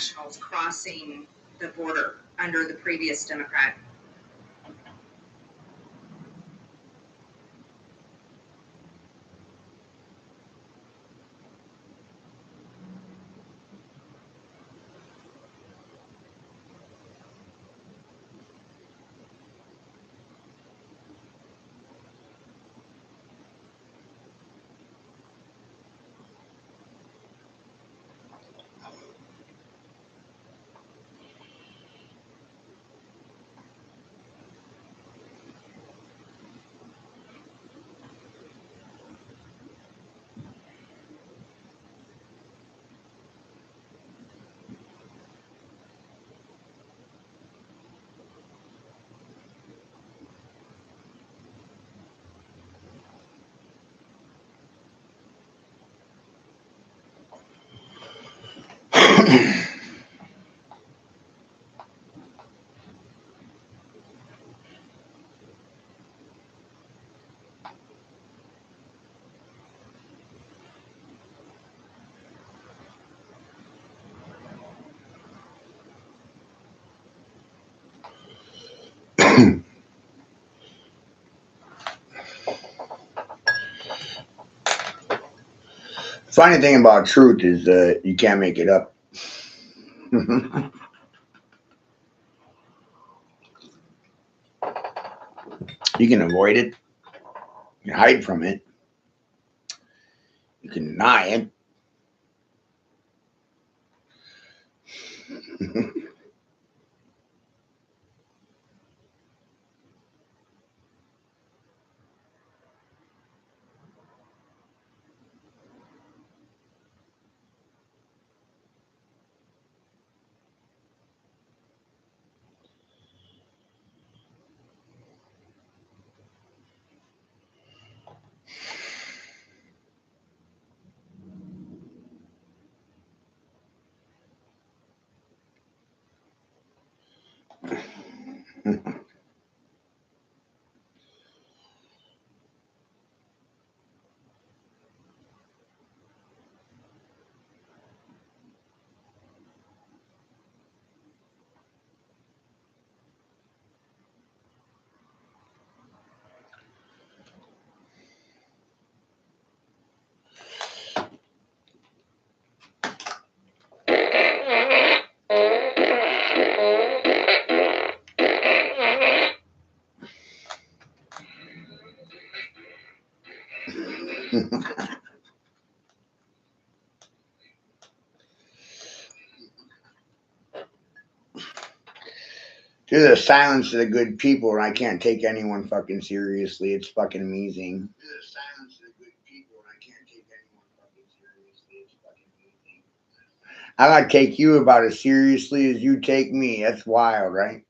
nationals crossing the border under the previous Democrat. Funny thing about truth is you can't make it up. You can avoid it. You can hide from it. You can deny it. To the silence of the good people, and I can't take anyone fucking seriously. It's fucking amazing. To the silence of the good people, and I can't take anyone fucking seriously. It's fucking amazing. I like take you about as seriously as you take me. That's wild, right?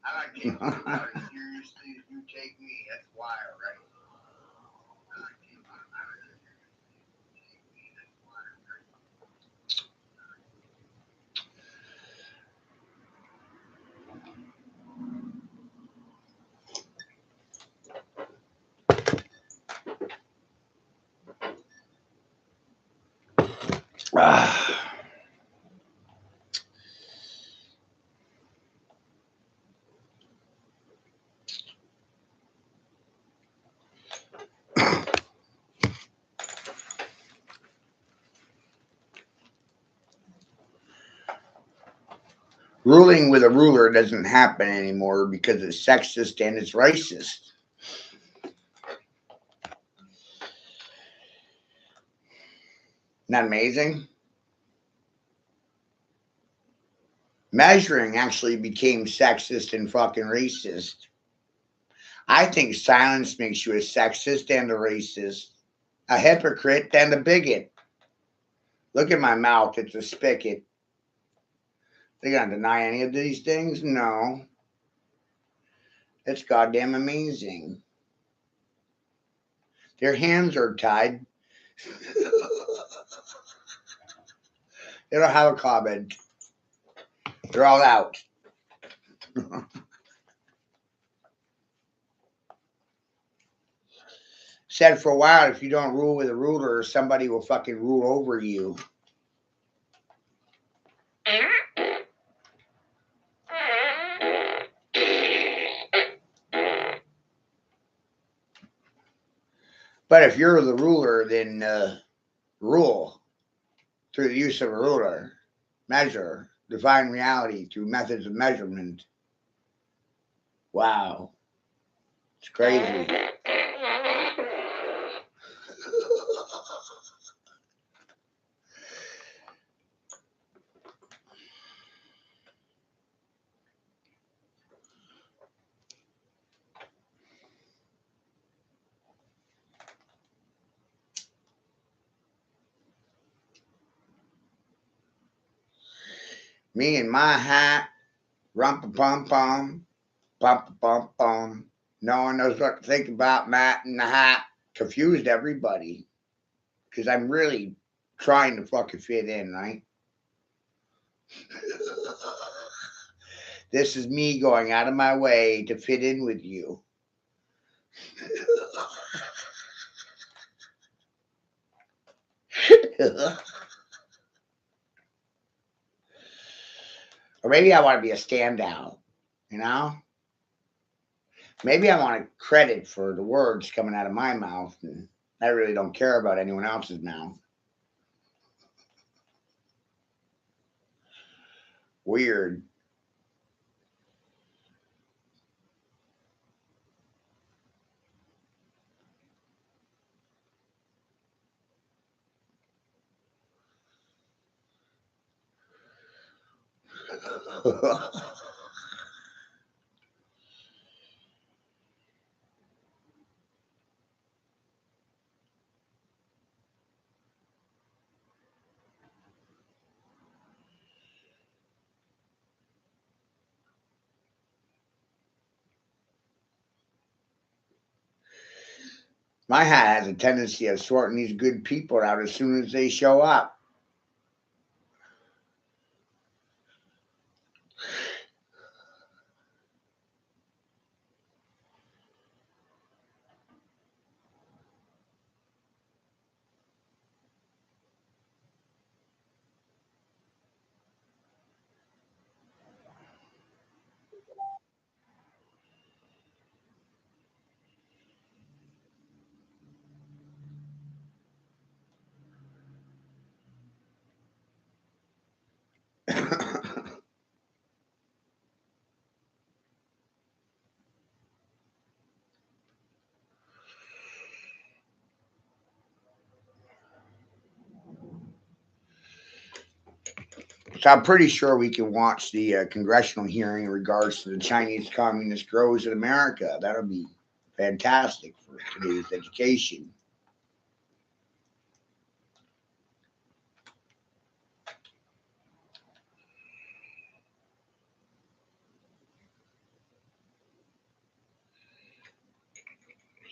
I like take you about as seriously as you take me. That's wild, right? I like take you about as seriously as you take me. That's wild, right? Ah. Ruling with a ruler doesn't happen anymore because it's sexist and it's racist. Not amazing? Measuring actually became sexist and fucking racist. I think silence makes you a sexist and a racist, a hypocrite and a bigot. Look at my mouth, it's a spigot. They gonna deny any of these things? No. It's goddamn amazing. Their hands are tied. They don't have a comment. They're all out. Said for a while, if you don't rule with a ruler, somebody will fucking rule over you. But if you're the ruler, then rule through the use of a ruler, measure, define reality through methods of measurement. Wow, it's crazy. Me and my hat, rumpa-pum-pum, pum-pum-pum. No one knows what to think about Matt and the hat. Confused everybody. Because I'm really trying to fucking fit in, right? This is me going out of my way to fit in with you. Or maybe I want to be a standout, you know? Maybe I want credit for the words coming out of my mouth, and I really don't care about anyone else's mouth. Weird. My hat has a tendency of sorting these good people out as soon as they show up. So I'm pretty sure we can watch the congressional hearing in regards to the Chinese communist growers in America. That'll be fantastic for today's education.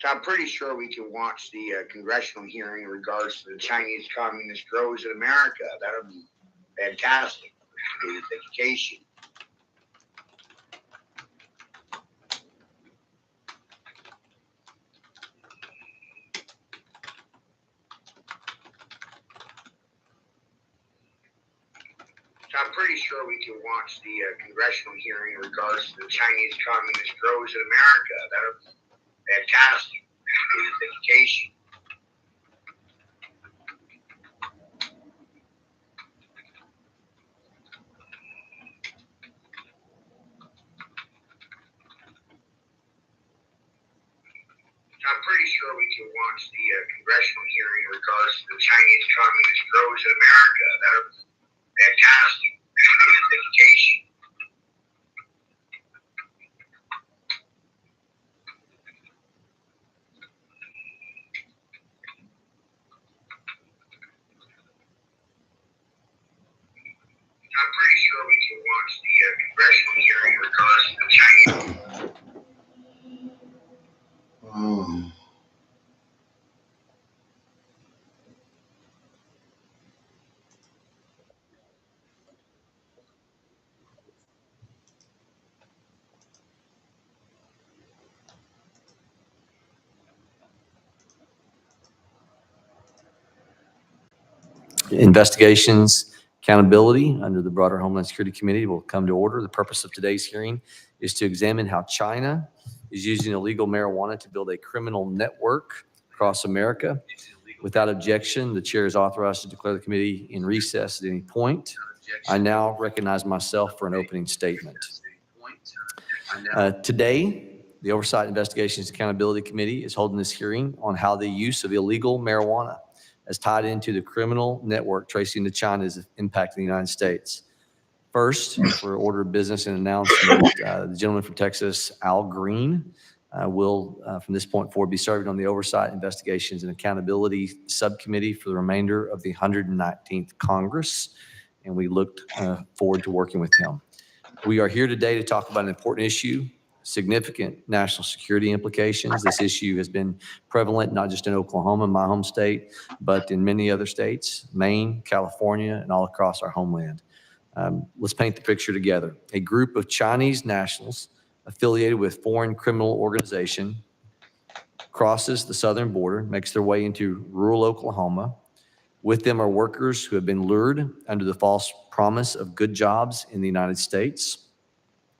So I'm pretty sure we can watch the congressional hearing in regards to the Chinese communist growers in America. That'll be fantastic for today's education. So I'm pretty sure we can watch the congressional hearing in regards to the Chinese communist growers in America. That'll be fantastic for today's education. I'm pretty sure we can watch the congressional hearing in regards to the Chinese communist growers in America. That'll be fantastic for today's education. I'm pretty sure we can watch the congressional hearing in regards to the Chinese. Investigations accountability under the broader Homeland Security Committee will come to order. The purpose of today's hearing is to examine how China is using illegal marijuana to build a criminal network across America. Without objection, the chair is authorized to declare the committee in recess at any point. I now recognize myself for an opening statement. Today, the Oversight Investigations Accountability Committee is holding this hearing on how the use of illegal marijuana as tied into the criminal network tracing to China is impacting the United States. First, for order of business and announcement, the gentleman from Texas, Al Green, will, from this point forward, be serving on the Oversight, Investigations, and Accountability Subcommittee for the remainder of the 119th Congress, and we look forward to working with him. We are here today to talk about an important issue, significant national security implications. This issue has been prevalent not just in Oklahoma, my home state, but in many other states, Maine, California, and all across our homeland. Let's paint the picture together. A group of Chinese nationals affiliated with foreign criminal organization crosses the southern border, makes their way into rural Oklahoma. With them are workers who have been lured under the false promise of good jobs in the United States.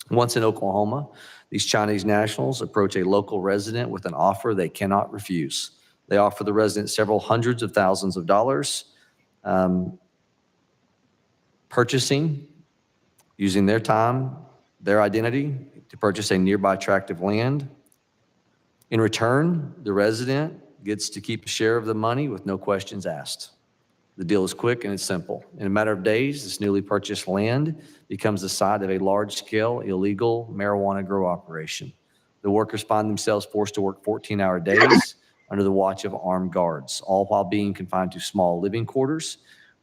Once in Oklahoma, these Chinese nationals approach a local resident with an offer they cannot refuse. They offer the resident several hundreds of thousands of dollars, purchasing, using their time, their identity to purchase a nearby tract of land. In return, the resident gets to keep a share of the money with no questions asked. The deal is quick and it's simple. In a matter of days, this newly purchased land becomes the site of a large-scale illegal marijuana grow operation. The workers find themselves forced to work 14-hour days under the watch of armed guards, all while being confined to small living quarters,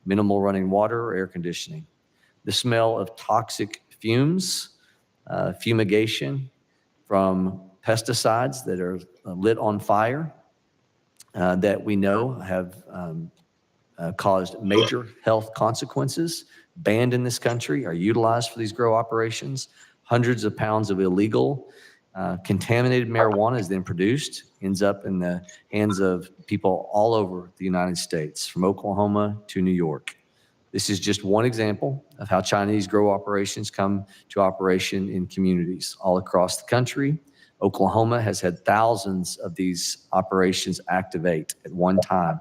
minimal running water or air conditioning. The smell of toxic fumes, fumigation from pesticides that are lit on fire that we know have caused major health consequences, banned in this country, are utilized for these grow operations. Hundreds of pounds of illegal contaminated marijuana is then produced, ends up in the hands of people all over the United States, from Oklahoma to New York. This is just one example of how Chinese grow operations come to operation in communities all across the country. Oklahoma has had thousands of these operations activate at one time.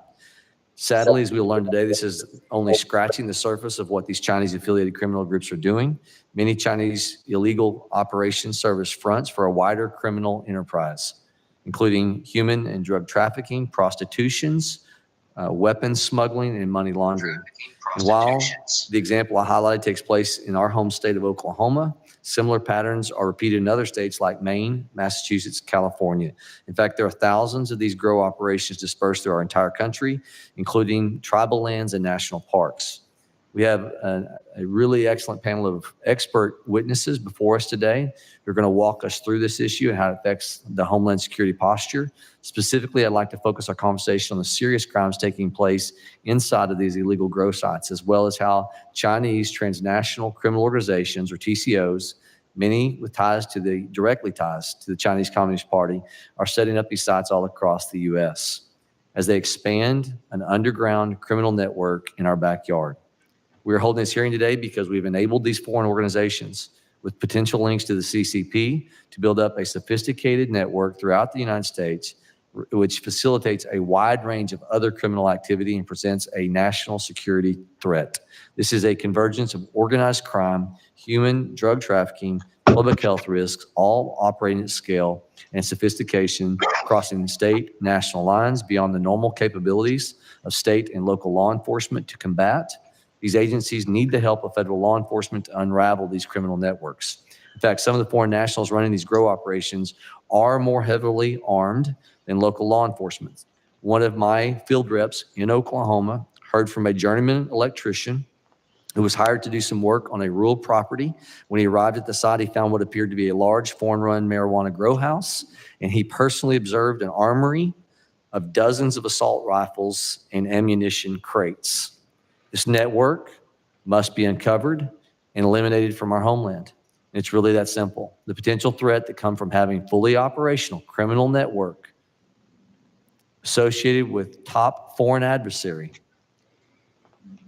Sadly, as we'll learn today, this is only scratching the surface of what these Chinese affiliated criminal groups are doing. Many Chinese illegal operations serve as fronts for a wider criminal enterprise, including human and drug trafficking, prostitutions, weapons smuggling, and money laundering. And while the example I highlighted takes place in our home state of Oklahoma, similar patterns are repeated in other states like Maine, Massachusetts, California. In fact, there are thousands of these grow operations dispersed through our entire country, including tribal lands and national parks. We have a really excellent panel of expert witnesses before us today who are going to walk us through this issue and how it affects the Homeland Security posture. Specifically, I'd like to focus our conversation on the serious crimes taking place inside of these illegal grow sites, as well as how Chinese transnational criminal organizations, or TCOs, many with directly ties to the Chinese Communist Party, are setting up these sites all across the U.S. as they expand an underground criminal network in our backyard. We are holding this hearing today because we've enabled these foreign organizations with potential links to the CCP to build up a sophisticated network throughout the United States, which facilitates a wide range of other criminal activity and presents a national security threat. This is a convergence of organized crime, human drug trafficking, public health risks, all operating at scale and sophistication, crossing state, national lines beyond the normal capabilities of state and local law enforcement to combat. These agencies need the help of federal law enforcement to unravel these criminal networks. In fact, some of the foreign nationals running these grow operations are more heavily armed than local law enforcement. One of my field reps in Oklahoma heard from a journeyman electrician who was hired to do some work on a rural property. When he arrived at the site, he found what appeared to be a large foreign-run marijuana grow house, and he personally observed an armory of dozens of assault rifles and ammunition crates. This network must be uncovered and eliminated from our homeland. It's really that simple. The potential threat that comes from having fully operational criminal network associated with top foreign adversary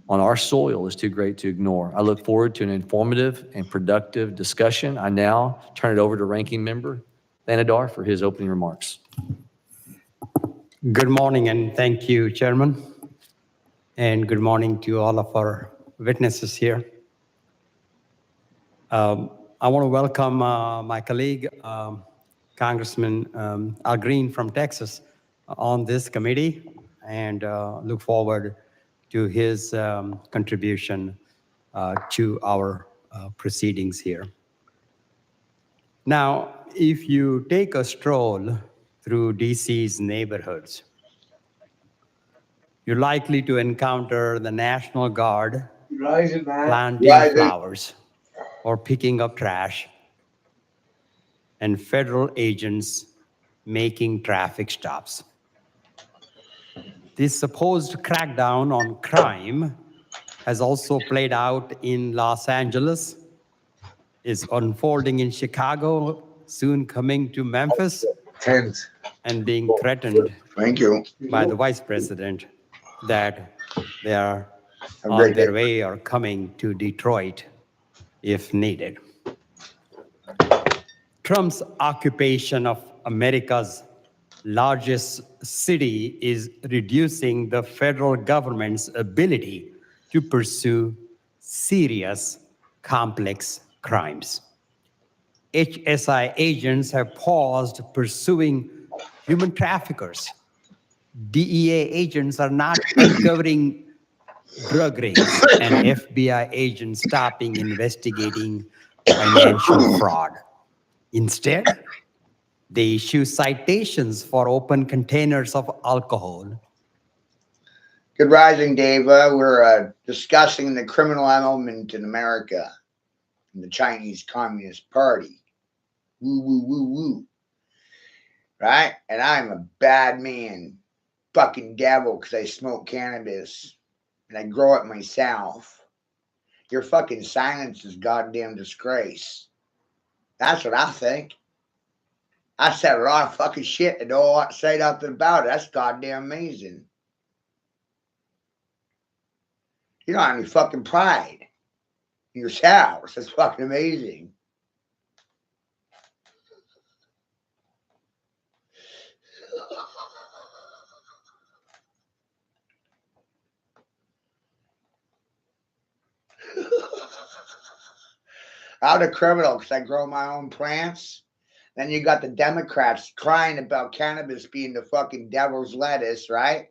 on our soil is too great to ignore. I look forward to an informative and productive discussion. I now turn it over to Ranking Member Thanedar for his opening remarks. Good morning, and thank you, Chairman. And good morning to all of our witnesses here. I want to welcome my colleague, Congressman Al Green from Texas, on this committee, and look forward to his contribution to our proceedings here. Now, if you take a stroll through DC's neighborhoods, you're likely to encounter the National Guard planting flowers or picking up trash, and federal agents making traffic stops. This supposed crackdown on crime has also played out in Los Angeles, is unfolding in Chicago, soon coming to Memphis, and being threatened Thank you. by the vice president that they are Have a on great their day. way or coming to Detroit if needed. Trump's occupation of America's largest city is reducing the federal government's ability to pursue serious, complex crimes. HSI agents have paused pursuing human traffickers. DEA agents are not uncovering drug rings, and FBI agents stopping investigating financial fraud. Instead, they issue citations for open containers of alcohol. Good rising, Dave. We're discussing the criminal element in America and the Chinese Communist Party. Woo, woo, woo, woo. Right? And I'm a bad man. Fucking devil because I smoke cannabis and I grow it myself. Your fucking silence is goddamn disgrace. That's what I think. I said a lot of fucking shit and don't want to say nothing about it. That's goddamn amazing. You don't have any fucking pride in yourselves. That's fucking amazing. I'm a criminal because I grow my own plants. Then you got the Democrats crying about cannabis being the fucking devil's lettuce, right?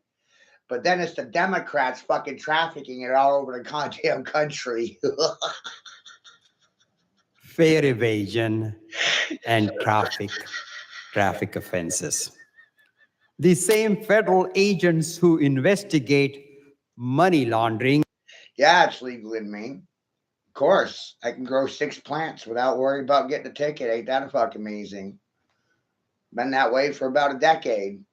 But then it's the Democrats fucking trafficking it all over the goddamn country. Fare evasion and traffic offenses. The same federal agents who investigate money laundering. Yeah, it's legal in Maine. Of course, I can grow 6 plants without worrying about getting a ticket. Ain't that fucking amazing? Been that way for about a decade.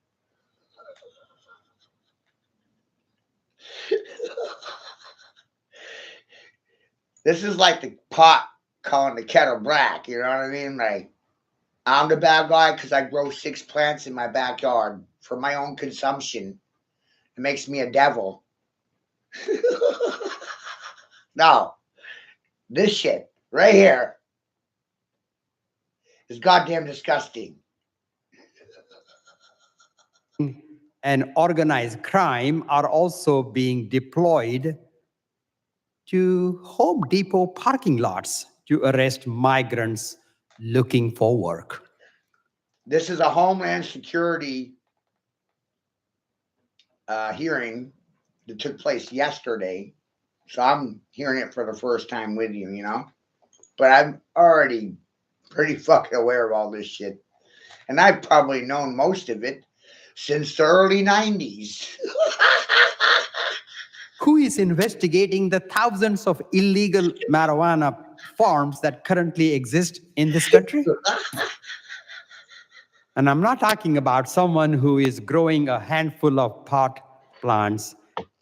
This is like the pot calling the kettle black. You know what I mean? Like, I'm the bad guy because I grow 6 plants in my backyard for my own consumption. It makes me a devil. No. This shit right here is goddamn disgusting. And organized crime are also being deployed to Home Depot parking lots to arrest migrants looking for work. This is a Homeland Security hearing that took place yesterday. So I'm hearing it for the first time with you, you know? But I'm already pretty fucking aware of all this shit. And I've probably known most of it since the early 90s. Who is investigating the thousands of illegal marijuana farms that currently exist in this country? And I'm not talking about someone who is growing a handful of pot plants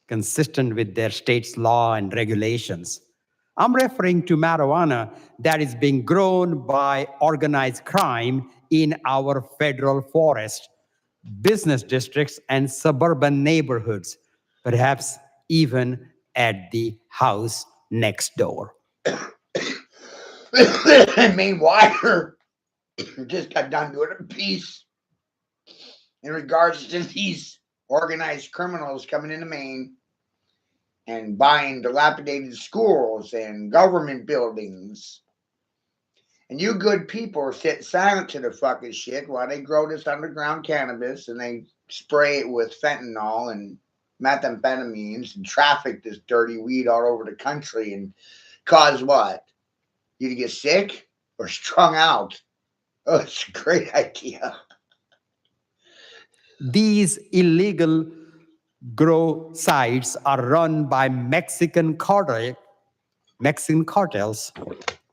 consistent with their state's law and regulations. I'm referring to marijuana that is being grown by organized crime in our federal forest, business districts, and suburban neighborhoods, perhaps even at the house next door. I mean, Wire just got done doing a piece in regards to these organized criminals coming into Maine and buying dilapidated schools and government buildings. And you good people sit silent to the fucking shit while they grow this underground cannabis and they spray it with fentanyl and methamphetamines and traffic this dirty weed all over the country and cause what? You to get sick or strung out? Oh, it's a great idea. These illegal grow sites are run by Mexican cartels,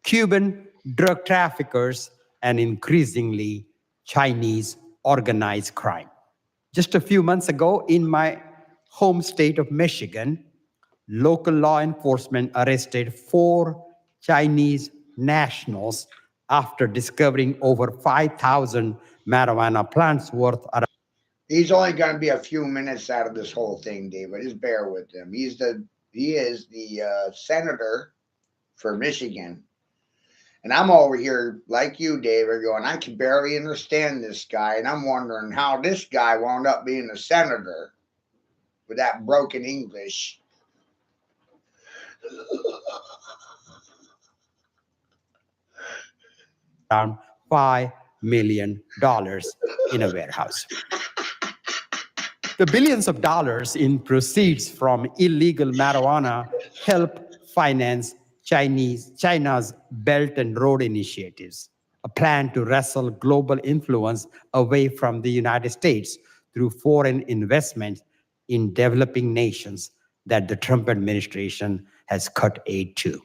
Cuban drug traffickers, and increasingly Chinese organized crime. Just a few months ago, in my home state of Michigan, local law enforcement arrested 4 Chinese nationals after discovering over 5,000 marijuana plants worth around. He's only going to be a few minutes out of this whole thing, David. Just bear with him. He is the senator for Michigan. And I'm over here, like you, David, going, I can barely understand this guy. And I'm wondering how this guy wound up being a senator with that broken English. Around $5 million in a warehouse. The billions of dollars in proceeds from illegal marijuana help finance China's Belt and Road initiatives, a plan to wrestle global influence away from the United States through foreign investment in developing nations that the Trump administration has cut aid to.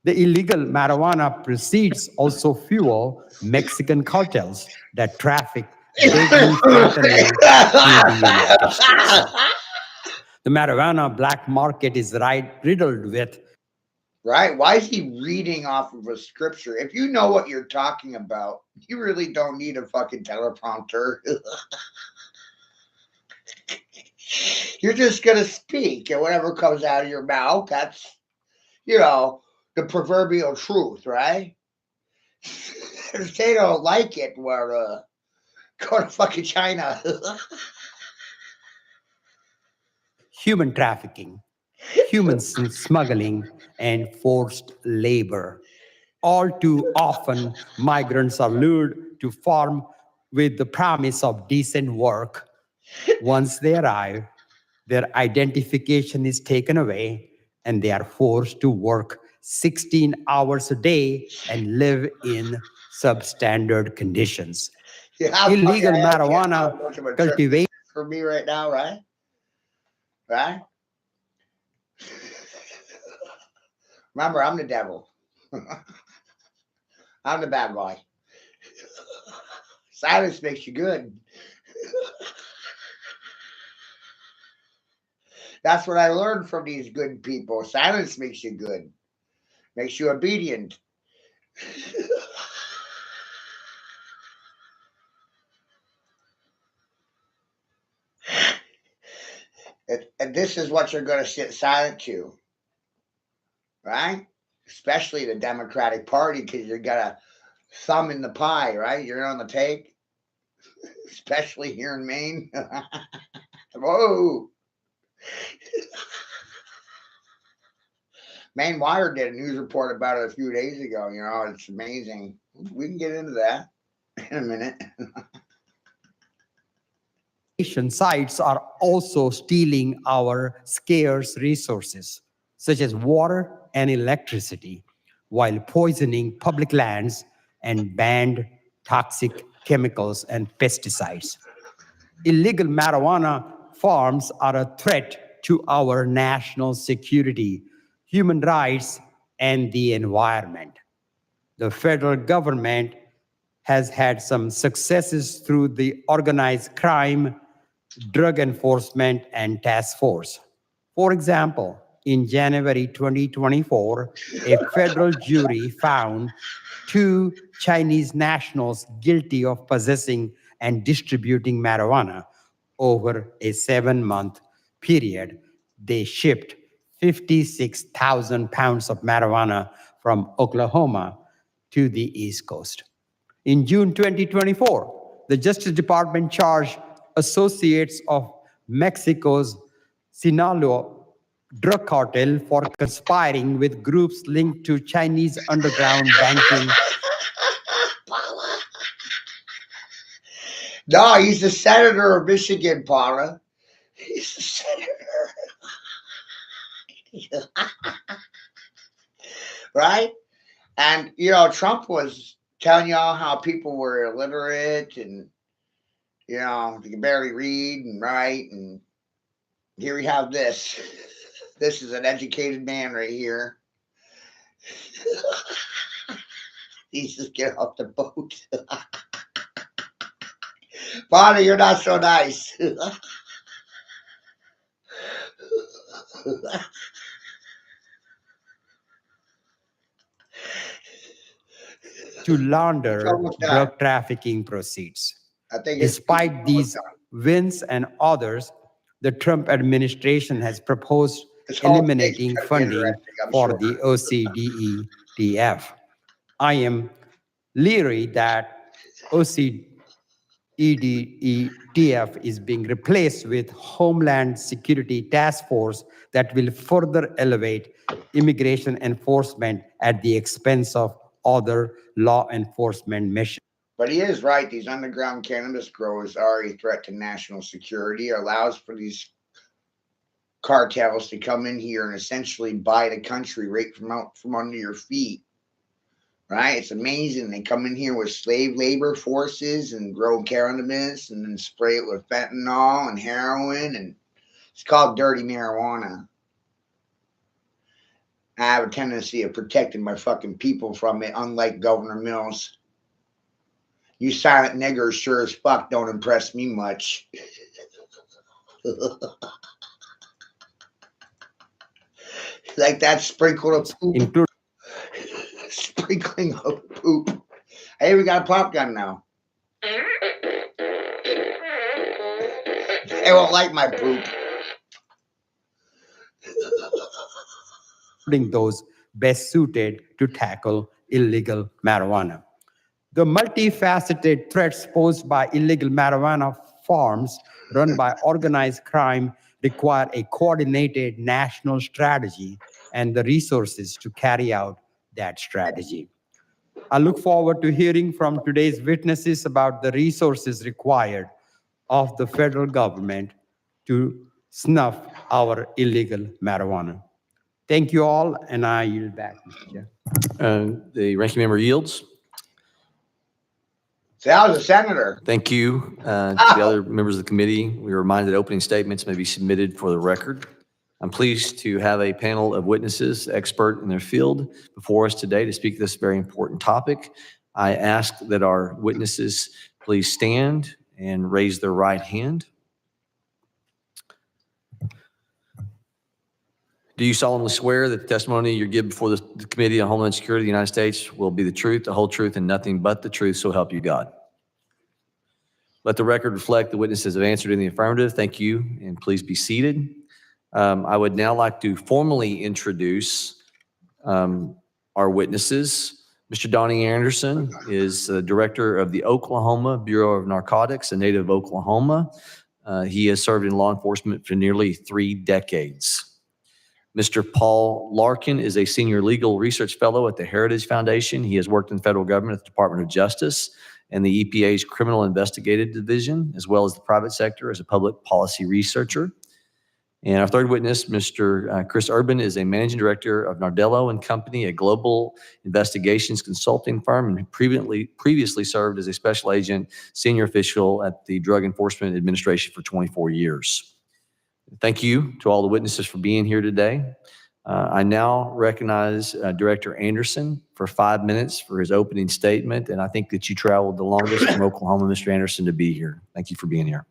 The illegal marijuana proceeds also fuel Mexican cartels that traffic deadly fentanyl in the United States. The marijuana black market is riddled with. Right? Why is he reading off of a scripture? If you know what you're talking about, you really don't need a fucking teleprompter. You're just going to speak, and whatever comes out of your mouth, that's, the proverbial truth, right? If they don't like it, well, go to fucking China. Human trafficking, human smuggling, and forced labor. All too often, migrants are lured to farm with the promise of decent work. Once they arrive, their identification is taken away, and they are forced to work 16 hours a day and live in substandard conditions. Yeah, Illegal marijuana cultivation. For me right now, right? Right? Remember, I'm the devil. I'm the bad guy. Silence makes you good. That's what I learned from these good people. Silence makes you good. Makes you obedient. And this is what you're going to sit silent to. Right? Especially the Democratic Party, because you got a thumb in the pie, right? You're on the take. Especially here in Maine. Whoa. Maine Wire did a news report about it a few days ago. It's amazing. We can get into that in a minute. Sites are also stealing our scarce resources, such as water and electricity, while poisoning public lands and banned toxic chemicals and pesticides. Illegal marijuana farms are a threat to our national security, human rights, and the environment. The federal government has had some successes through the organized crime, drug enforcement, and task force. For example, in January 2024, a federal jury found 2 Chinese nationals guilty of possessing and distributing marijuana. Over a 7-month period, they shipped 56,000 pounds of marijuana from Oklahoma to the East Coast. In June 2024, the Justice Department charged associates of Mexico's Sinaloa drug cartel for conspiring with groups linked to Chinese underground banking. No, he's the senator of Michigan, Paula. He's the senator. Right? And, you know, Trump was telling y'all how people were illiterate and, you know, they can barely read and write. And here we have this. This is an educated man right here. He's just get off the boat. Bonnie, you're not so nice. To launder almost done. drug trafficking proceeds. I think it's Despite these wins and others, the Trump administration has proposed This whole eliminating thing's funding interesting, I'm for sure. the OCDETF. I am leery that OCDETF is being replaced with Homeland Security Task Force that will further elevate immigration enforcement at the expense of other law enforcement missions. But he is right. These underground cannabis growers are a threat to national security. It allows for these cartels to come in here and essentially buy the country right from under your feet. Right? It's amazing. They come in here with slave labor forces and grow cannabis and then spray it with fentanyl and heroin, and it's called dirty marijuana. I have a tendency of protecting my fucking people from it, unlike Governor Mills. You silent niggers sure as fuck don't impress me much. Like that sprinkle of poop. Including Sprinkling of poop. Hey, we got a pop gun now. They won't like my poop. those best suited to tackle illegal marijuana. The multifaceted threats posed by illegal marijuana farms run by organized crime require a coordinated national strategy and the resources to carry out that strategy. I look forward to hearing from today's witnesses about the resources required of the federal government to snuff our illegal marijuana. Thank you all, and I yield back, Mr. Chair. The ranking member yields. So I was a senator. Thank you to the other members of the committee. We are reminded that opening statements may be submitted for the record. I'm pleased to have a panel of witnesses, expert in their field, before us today to speak to this very important topic. I ask that our witnesses please stand and raise their right hand. Do you solemnly swear that the testimony you give before the Committee on Homeland Security of the United States will be the truth, the whole truth, and nothing but the truth, so help you God? Let the record reflect the witnesses have answered in the affirmative. Thank you, and please be seated. I would now like to formally introduce our witnesses. Mr. Donnie Anderson is the director of the Oklahoma Bureau of Narcotics, a native of Oklahoma. He has served in law enforcement for nearly 3 decades. Mr. Paul Larkin is a senior legal research fellow at the Heritage Foundation. He has worked in the federal government at the Department of Justice and the EPA's Criminal Investigative Division, as well as the private sector as a public policy researcher. And our third witness, Mr. Chris Urban, is a managing director of Nardello & Company, a global investigations consulting firm, and previously served as a special agent, senior official at the Drug Enforcement Administration for 24 years. Thank you to all the witnesses for being here today. I now recognize Director Anderson for 5 minutes for his opening statement, and I think that you traveled the longest from Oklahoma, Mr. Anderson, to be here. Thank you for being here.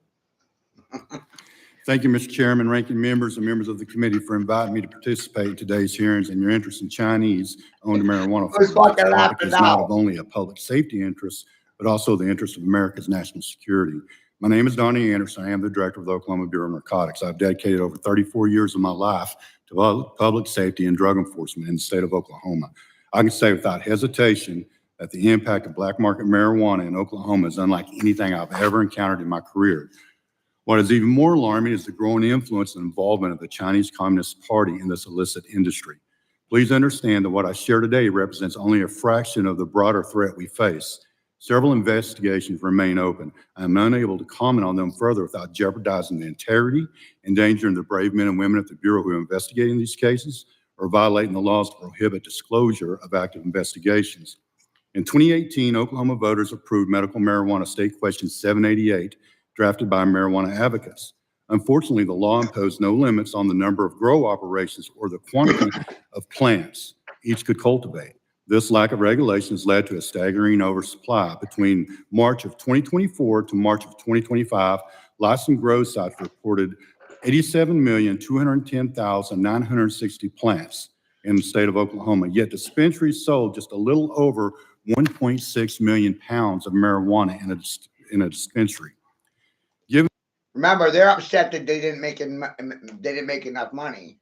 Thank you, Mr. Chairman, ranking members, and members of the committee for inviting me to participate in today's hearings and your interest in Chinese-owned marijuana Who's fucking laughing is not now? of only a public safety interest, but also the interest of America's national security. My name is Donnie Anderson. I am the director of the Oklahoma Bureau of Narcotics. I've dedicated over 34 years of my life to public safety and drug enforcement in the state of Oklahoma. I can say without hesitation that the impact of black market marijuana in Oklahoma is unlike anything I've ever encountered in my career. What is even more alarming is the growing influence and involvement of the Chinese Communist Party in this illicit industry. Please understand that what I share today represents only a fraction of the broader threat we face. Several investigations remain open. I am unable to comment on them further without jeopardizing the integrity, endangering the brave men and women at the Bureau who are investigating these cases, or violating the laws to prohibit disclosure of active investigations. In 2018, Oklahoma voters approved medical marijuana State Question 788, drafted by marijuana advocates. Unfortunately, the law imposed no limits on the number of grow operations or the quantity of plants each could cultivate. This lack of regulation has led to a staggering oversupply. Between March of 2024 to March of 2025, licensed grow sites reported 87,210,960 plants in the state of Oklahoma, yet dispensaries sold just a little over 1.6 million pounds of marijuana in a dispensary. Remember, they're upset that they didn't make enough money.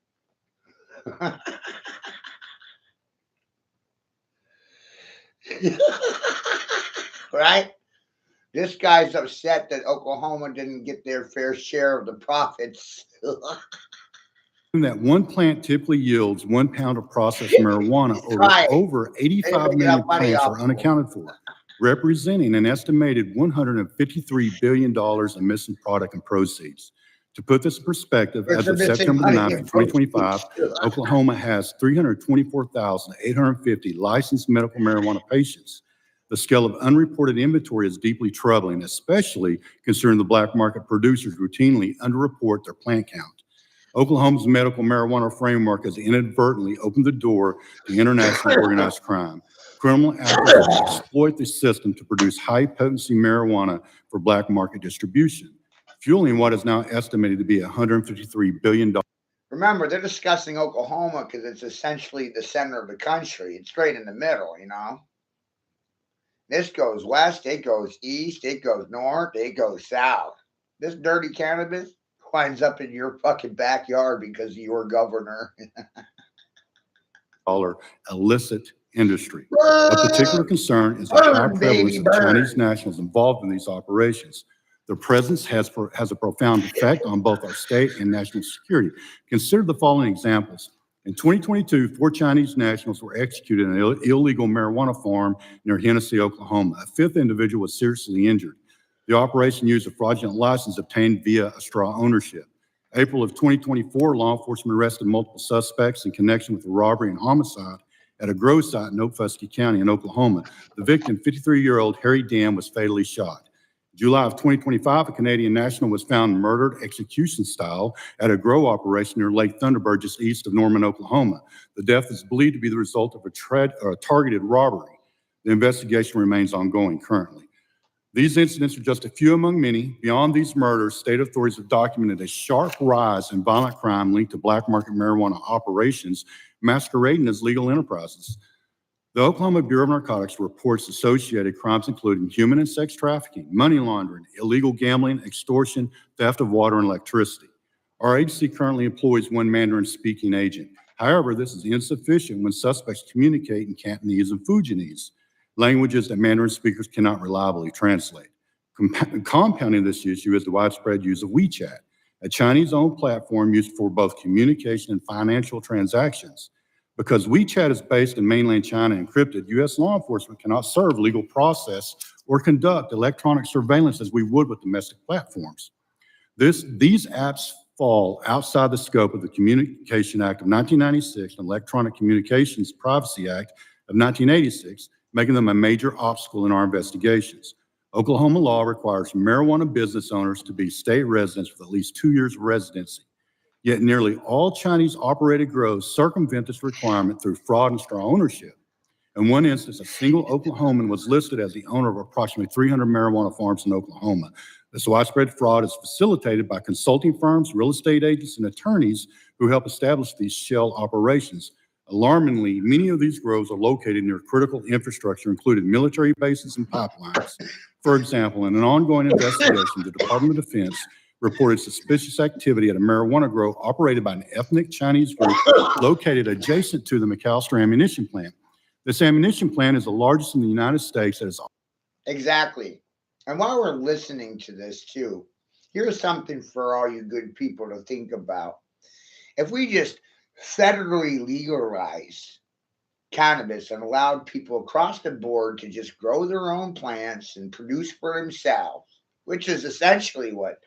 Right? This guy's upset that Oklahoma didn't get their fair share of the profits. That one plant typically yields 1 pound of processed marijuana, Right. over 85 They make million enough money plants off are of it. unaccounted for, representing an estimated $153 billion in missing product and proceeds. To put this in perspective, as of September 9th, 2025, Oklahoma has 324,850 licensed medical marijuana patients. The scale of unreported inventory is deeply troubling, especially considering the black market producers routinely underreport their plant count. Oklahoma's medical marijuana framework has inadvertently opened the door to international organized crime. Criminal actors exploit the system to produce high-potency marijuana for black market distribution, fueling what is now estimated to be $153 billion. Remember, they're discussing Oklahoma because it's essentially the center of the country. It's right in the middle, you know. This goes west, it goes east, it goes north, it goes south. This dirty cannabis winds up in your fucking backyard because of your governor. Illicit industry. A particular concern is the high prevalence of Chinese nationals involved in these operations. Their presence has a profound effect on both our state and national security. Consider the following examples. In 2022, 4 Chinese nationals were executed in an illegal marijuana farm near Hennessy, Oklahoma. A 5th individual was seriously injured. The operation used a fraudulent license obtained via a straw ownership. April of 2024, law enforcement arrested multiple suspects in connection with a robbery and homicide at a grow site in Okfuskee County in Oklahoma. The victim, 53-year-old Harry Dam, was fatally shot. July of 2025, a Canadian national was found murdered execution style at a grow operation near Lake Thunderbird, just east of Norman, Oklahoma. The death is believed to be the result of a targeted robbery. The investigation remains ongoing currently. These incidents are just a few among many. Beyond these murders, state authorities have documented a sharp rise in violent crime linked to black market marijuana operations masquerading as legal enterprises. The Oklahoma Bureau of Narcotics reports associated crimes including human and sex trafficking, money laundering, illegal gambling, extortion, theft of water and electricity. Our agency currently employs 1 Mandarin-speaking agent. However, this is insufficient when suspects communicate in Cantonese and Fujianese, languages that Mandarin speakers cannot reliably translate. Compounding this issue is the widespread use of WeChat, a Chinese-owned platform used for both communication and financial transactions. Because WeChat is based in mainland China encrypted, U.S. law enforcement cannot serve legal process or conduct electronic surveillance as we would with domestic platforms. These apps fall outside the scope of the Communication Act of 1996 and Electronic Communications Privacy Act of 1986, making them a major obstacle in our investigations. Oklahoma law requires marijuana business owners to be state residents with at least 2 years of residency. Yet nearly all Chinese-operated grows circumvent this requirement through fraud and straw ownership. In one instance, a single Oklahoman was listed as the owner of approximately 300 marijuana farms in Oklahoma. This widespread fraud is facilitated by consulting firms, real estate agents, and attorneys who help establish these shell operations. Alarmingly, many of these grows are located near critical infrastructure, including military bases and pipelines. For example, in an ongoing investigation, the Department of Defense reported suspicious activity at a marijuana grow operated by an ethnic Chinese group located adjacent to the McAllister ammunition plant. This ammunition plant is the largest in the United States that is Exactly. And while we're listening to this too, here's something for all you good people to think about. If we just federally legalized cannabis and allowed people across the board to just grow their own plants and produce for themselves, which is essentially what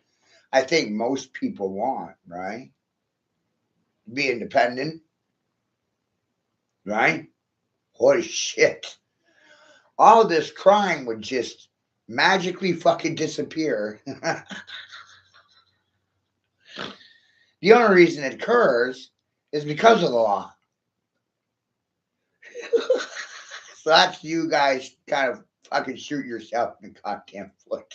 I think most people want, right? Be independent, right? Holy shit. All this crime would just magically fucking disappear. The only reason it occurs is because of the law. So that's you guys kind of fucking shoot yourself in the goddamn foot.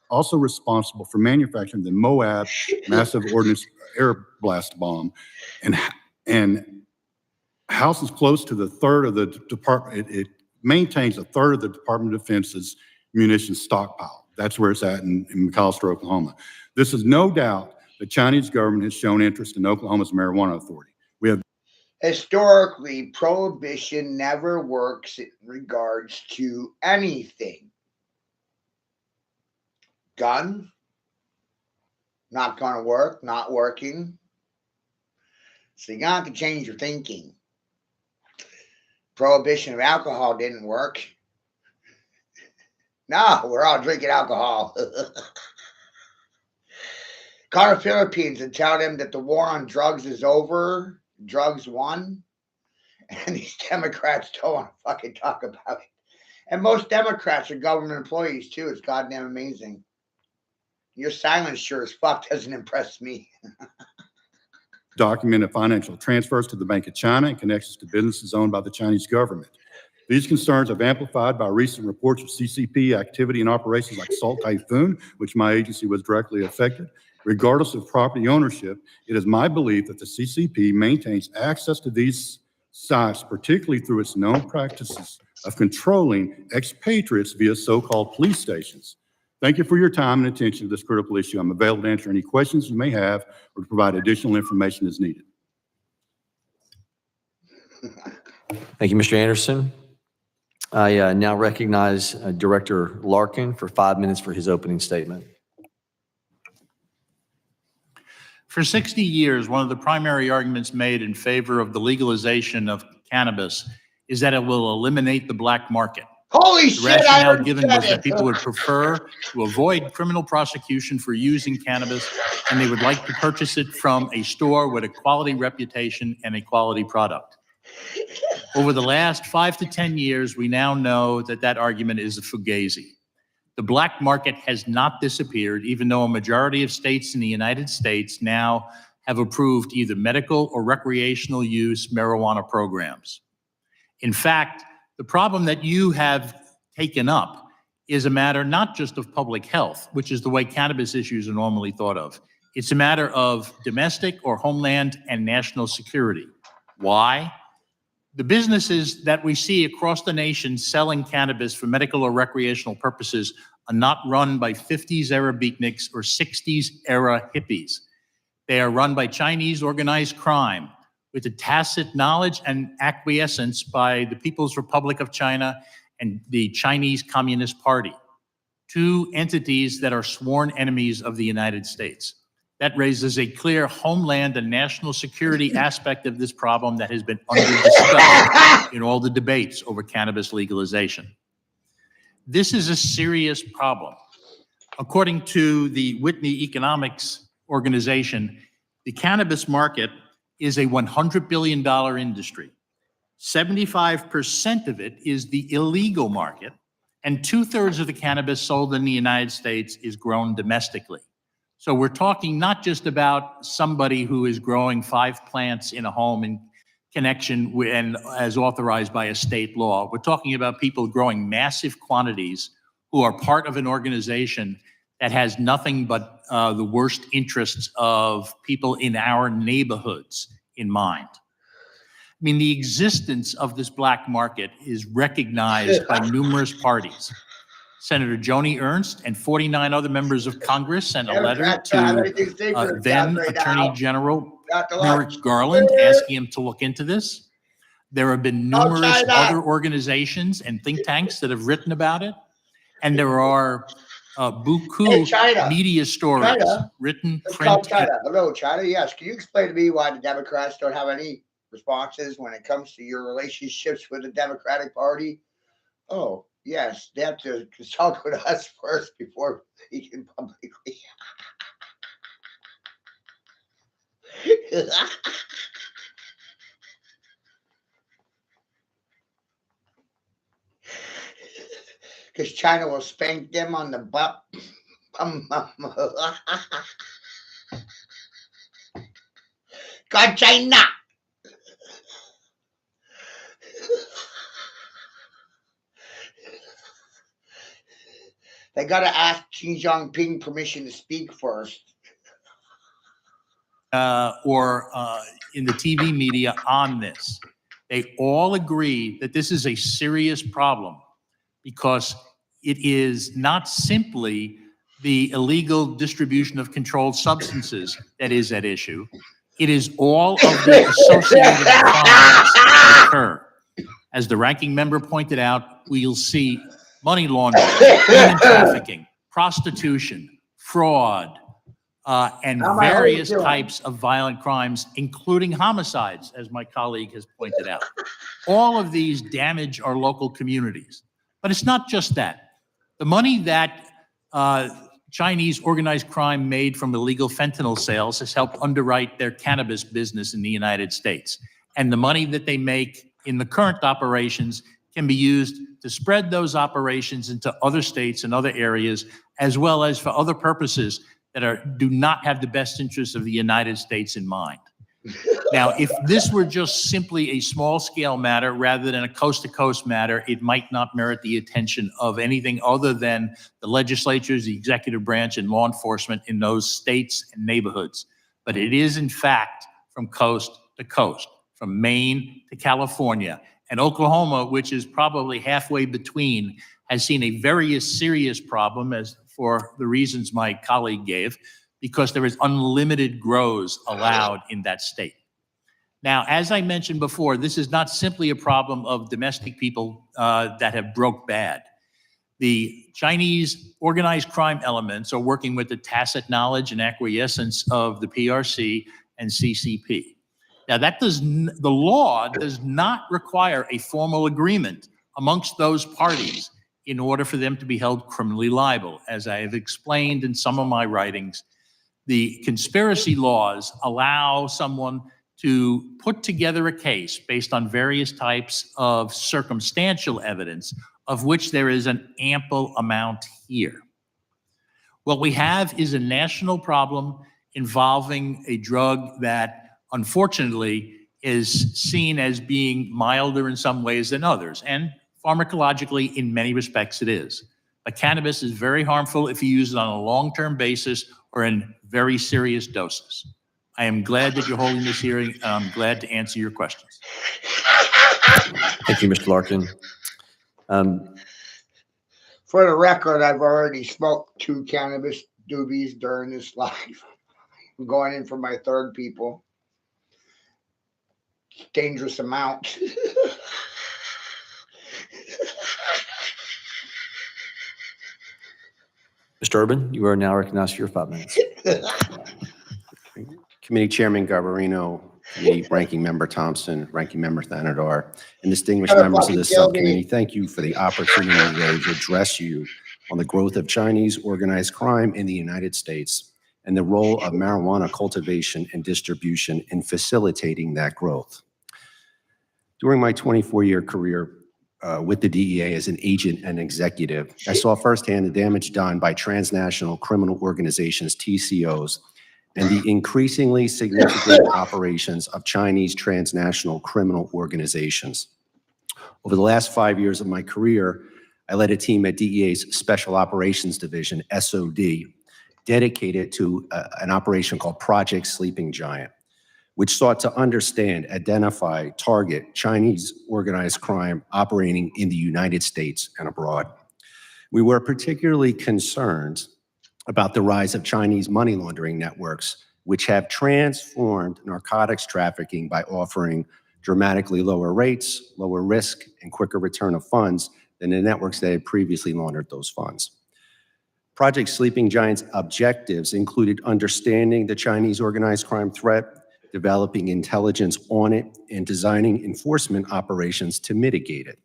also responsible for manufacturing the Moab massive ordnance air blast bomb and houses close to the third of the department. It maintains a third of the Department of Defense's munitions stockpile. That's where it's at in McAllister, Oklahoma. This is no doubt the Chinese government has shown interest in Oklahoma's marijuana authority. We have Historically, prohibition never works in regards to anything. Gun, not going to work, not working. So you got to change your thinking. Prohibition of alcohol didn't work. No, we're all drinking alcohol. Call the Philippines and tell them that the war on drugs is over. Drugs won. And these Democrats don't want to fucking talk about it. And most Democrats are government employees too. It's goddamn amazing. Your silence sure as fuck doesn't impress me. documented financial transfers to the Bank of China and connections to businesses owned by the Chinese government. These concerns have amplified by recent reports of CCP activity in operations like Salt Typhoon, which my agency was directly affected. Regardless of property ownership, it is my belief that the CCP maintains access to these sites, particularly through its known practices of controlling expatriates via so-called police stations. Thank you for your time and attention to this critical issue. I'm available to answer any questions you may have or to provide additional information as needed. Thank you, Mr. Anderson. I now recognize Director Larkin for 5 minutes for his opening statement. For 60 years, one of the primary arguments made in favor of the legalization of cannabis is that it will eliminate the black market. Holy The shit, I rationale already given said was that it. people would prefer to avoid criminal prosecution for using cannabis, and they would like to purchase it from a store with a quality reputation and a quality product. Over the last 5 to 10 years, we now know that that argument is a fugazi. The black market has not disappeared, even though a majority of states in the United States now have approved either medical or recreational use marijuana programs. In fact, the problem that you have taken up is a matter not just of public health, which is the way cannabis issues are normally thought of. It's a matter of domestic or homeland and national security. Why? The businesses that we see across the nation selling cannabis for medical or recreational purposes are not run by 50s era beatniks or 60s era hippies. They are run by Chinese organized crime with the tacit knowledge and acquiescence by the People's Republic of China and the Chinese Communist Party, two entities that are sworn enemies of the United States. That raises a clear homeland and national security aspect of this problem that has been under-discussed in all the debates over cannabis legalization. This is a serious problem. According to the Whitney Economics Organization, the cannabis market is a $100 billion industry. 75% of it is the illegal market, and 2/3 of the cannabis sold in the United States is grown domestically. So we're talking not just about somebody who is growing 5 plants in a home in connection with, and as authorized by a state law. We're talking about people growing massive quantities who are part of an organization that has nothing but the worst interests of people in our neighborhoods in mind. I mean, the existence of this black market is recognized by numerous parties. Senator Joni Ernst and 49 other members of Congress sent a letter to then Attorney General Merrick Garland asking him to look into this. There have been Oh, numerous China. other organizations and think tanks that have written about it. And there are Hey, buku China. media stories China. written, Let's call print. China. Hello, China. Yes. Can you explain to me why the Democrats don't have any responses when it comes to your relationships with the Democratic Party? Oh, yes. They have to consult with us first before they can publicly. Because China will spank them on the butt. God, China. They got to ask Xi Jinping permission to speak first. Or in the TV media on this. They all agree that this is a serious problem because it is not simply the illegal distribution of controlled substances that is at issue. It is all of the associated crimes that occur. As the ranking member pointed out, we'll see money laundering, human trafficking, prostitution, fraud, and How am I various doing? types of violent crimes, including homicides, as my colleague has pointed out. All of these damage our local communities. But it's not just that. The money that Chinese organized crime made from illegal fentanyl sales has helped underwrite their cannabis business in the United States. And the money that they make in the current operations can be used to spread those operations into other states and other areas, as well as for other purposes that do not have the best interests of the United States in mind. Now, if this were just simply a small-scale matter rather than a coast-to-coast matter, it might not merit the attention of anything other than the legislatures, the executive branch, and law enforcement in those states and neighborhoods. But it is, in fact, from coast to coast, from Maine to California. And Oklahoma, which is probably halfway between, has seen a very serious problem, as for the reasons my colleague gave, because there is unlimited grows allowed in that state. Now, as I mentioned before, this is not simply a problem of domestic people that have broke bad. The Chinese organized crime elements are working with the tacit knowledge and acquiescence of the PRC and CCP. Now, the law does not require a formal agreement amongst those parties in order for them to be held criminally liable. As I have explained in some of my writings, the conspiracy laws allow someone to put together a case based on various types of circumstantial evidence, of which there is an ample amount here. What we have is a national problem involving a drug that, unfortunately, is seen as being milder in some ways than others. And pharmacologically, in many respects, it is. But cannabis is very harmful if you use it on a long-term basis or in very serious doses. I am glad that you're holding this hearing, and I'm glad to answer your questions. Thank you, Mr. Larkin. For the record, I've already smoked 2 cannabis doobies during this life. I'm going in for my third, people. Dangerous amount. Mr. Urban, you are now recognized for your 5 minutes. Committee Chairman Garbarino, Committee Ranking Member Thompson, Ranking Member Thanadar, and distinguished You're members of the fucking kill me. subcommittee, thank you for the opportunity today to address you on the growth of Chinese organized crime in the United States and the role of marijuana cultivation and distribution in facilitating that growth. During my 24-year career with the DEA as an agent and executive, I saw firsthand the damage done by transnational criminal organizations, TCOs, and the increasingly significant operations of Chinese transnational criminal organizations. Over the last 5 years of my career, I led a team at DEA's Special Operations Division, SOD, dedicated to an operation called Project Sleeping Giant, which sought to understand, identify, target Chinese organized crime operating in the United States and abroad. We were particularly concerned about the rise of Chinese money laundering networks, which have transformed narcotics trafficking by offering dramatically lower rates, lower risk, and quicker return of funds than the networks that had previously laundered those funds. Project Sleeping Giant's objectives included understanding the Chinese organized crime threat, developing intelligence on it, and designing enforcement operations to mitigate it.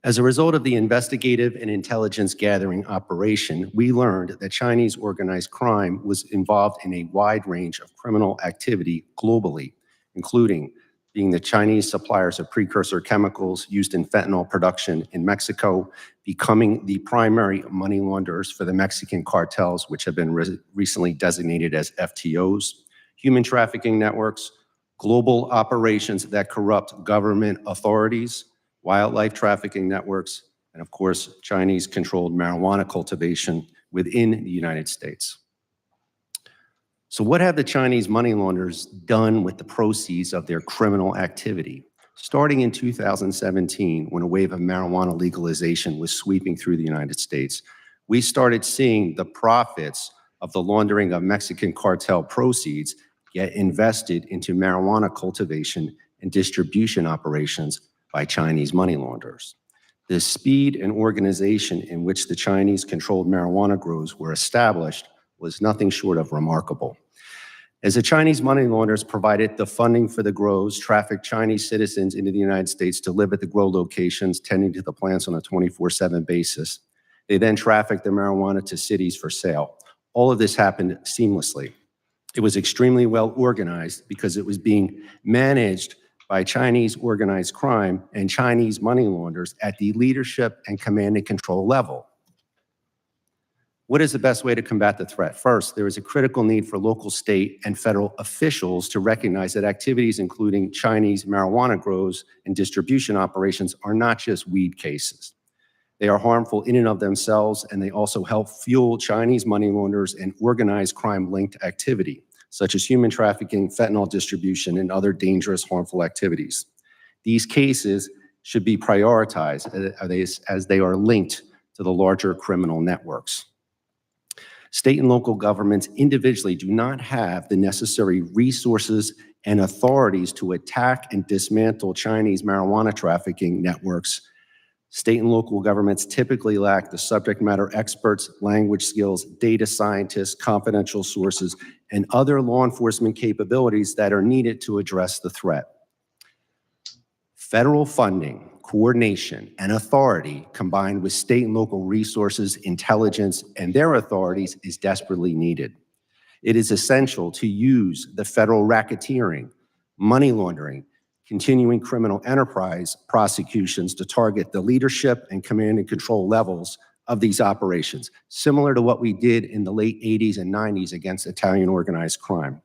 As a result of the investigative and intelligence gathering operation, we learned that Chinese organized crime was involved in a wide range of criminal activity globally, including being the Chinese suppliers of precursor chemicals used in fentanyl production in Mexico, becoming the primary money launderers for the Mexican cartels, which have been recently designated as FTOs, human trafficking networks, global operations that corrupt government authorities, wildlife trafficking networks, and of course, Chinese-controlled marijuana cultivation within the United States. So what have the Chinese money launderers done with the proceeds of their criminal activity? Starting in 2017, when a wave of marijuana legalization was sweeping through the United States, we started seeing the profits of the laundering of Mexican cartel proceeds get invested into marijuana cultivation and distribution operations by Chinese money launderers. The speed and organization in which the Chinese-controlled marijuana grows were established was nothing short of remarkable. As the Chinese money launderers provided the funding for the grows, trafficked Chinese citizens into the United States to live at the grow locations, tending to the plants on a 24/7 basis. They then trafficked the marijuana to cities for sale. All of this happened seamlessly. It was extremely well organized because it was being managed by Chinese organized crime and Chinese money launderers at the leadership and command and control level. What is the best way to combat the threat? First, there is a critical need for local, state, and federal officials to recognize that activities including Chinese marijuana grows and distribution operations are not just weed cases. They are harmful in and of themselves, and they also help fuel Chinese money launderers and organized crime-linked activity, such as human trafficking, fentanyl distribution, and other dangerous, harmful activities. These cases should be prioritized as they are linked to the larger criminal networks. State and local governments individually do not have the necessary resources and authorities to attack and dismantle Chinese marijuana trafficking networks. State and local governments typically lack the subject matter experts, language skills, data scientists, confidential sources, and other law enforcement capabilities that are needed to address the threat. Federal funding, coordination, and authority combined with state and local resources, intelligence, and their authorities is desperately needed. It is essential to use the federal racketeering, money laundering, continuing criminal enterprise prosecutions to target the leadership and command and control levels of these operations, similar to what we did in the late 80s and 90s against Italian organized crime.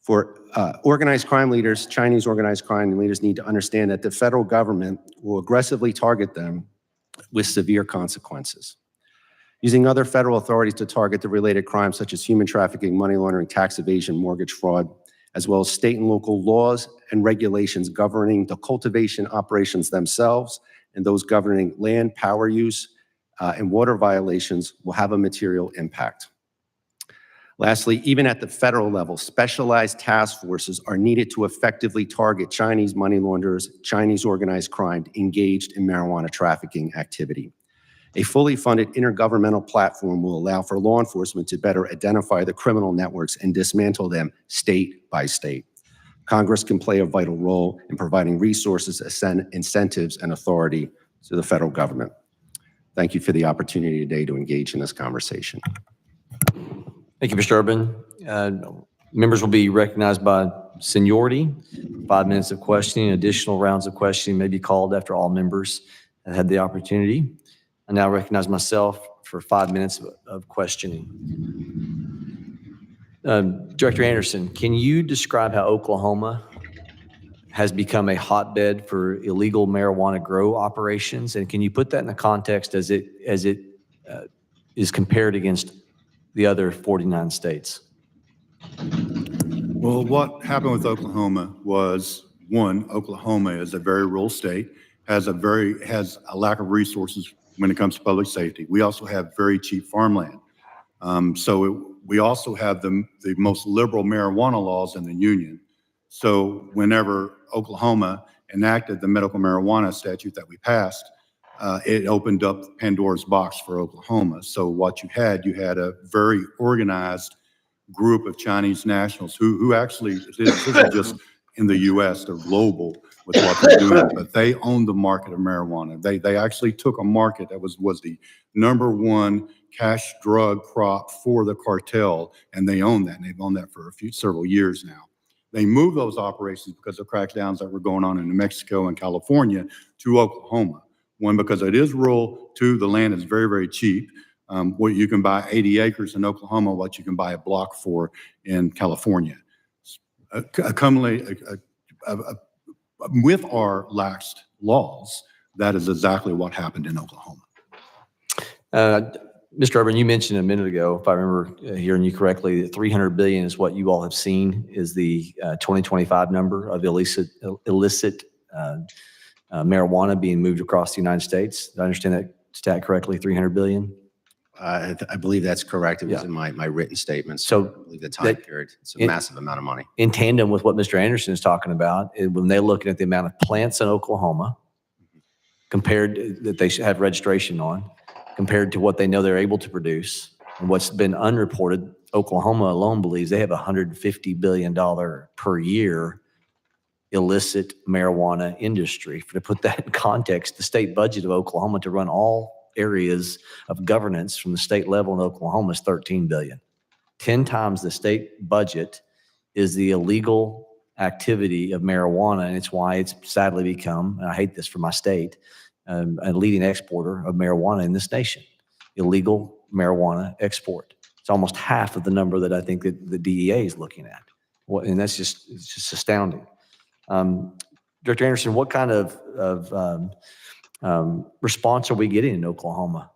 For organized crime leaders, Chinese organized crime leaders need to understand that the federal government will aggressively target them with severe consequences. Using other federal authorities to target the related crimes such as human trafficking, money laundering, tax evasion, mortgage fraud, as well as state and local laws and regulations governing the cultivation operations themselves and those governing land, power use, and water violations will have a material impact. Lastly, even at the federal level, specialized task forces are needed to effectively target Chinese money launderers, Chinese organized crime engaged in marijuana trafficking activity. A fully funded intergovernmental platform will allow for law enforcement to better identify the criminal networks and dismantle them state by state. Congress can play a vital role in providing resources, incentives, and authority to the federal government. Thank you for the opportunity today to engage in this conversation. Thank you, Mr. Urban. Members will be recognized by seniority. 5 minutes of questioning. Additional rounds of questioning may be called after all members have had the opportunity. I now recognize myself for 5 minutes of questioning. Director Anderson, can you describe how Oklahoma has become a hotbed for illegal marijuana grow operations? And can you put that in the context as it is compared against the other 49 states? Well, what happened with Oklahoma was, one, Oklahoma is a very rural state, has a lack of resources when it comes to public safety. We also have very cheap farmland. We also have the most liberal marijuana laws in the union. So whenever Oklahoma enacted the medical marijuana statute that we passed, it opened up Pandora's box for Oklahoma. So what you had a very organized group of Chinese nationals who actually, this isn't just in the US, they're global with what they're doing, but they own the market of marijuana. They actually took a market that was the #1 cash drug crop for the cartel, and they own that, and they've owned that for several years now. They moved those operations because of crackdowns that were going on in New Mexico and California to Oklahoma. One, because it is rural. Two, the land is very, very cheap. What you can buy 80 acres in Oklahoma, what you can buy a block for in California. With our laxed laws, that is exactly what happened in Oklahoma. Mr. Urban, you mentioned a minute ago, if I remember hearing you correctly, that 300 billion is what you all have seen is the 2025 number of illicit marijuana being moved across the United States. Did I understand that stat correctly, 300 billion? I believe that's correct. It was Yeah. in my written statement. So I believe the time period. It's a massive amount of money. In tandem with what Mr. Anderson is talking about, when they're looking at the amount of plants in Oklahoma compared that they should have registration on, compared to what they know they're able to produce and what's been unreported, Oklahoma alone believes they have $150 billion per year illicit marijuana industry. To put that in context, the state budget of Oklahoma to run all areas of governance from the state level in Oklahoma is $13 billion. 10 times the state budget is the illegal activity of marijuana, and it's why it's sadly become, and I hate this for my state, a leading exporter of marijuana in this nation. Illegal marijuana export. It's almost half of the number that I think that the DEA is looking at. And it's just astounding. Director Anderson, what kind of response are we getting in Oklahoma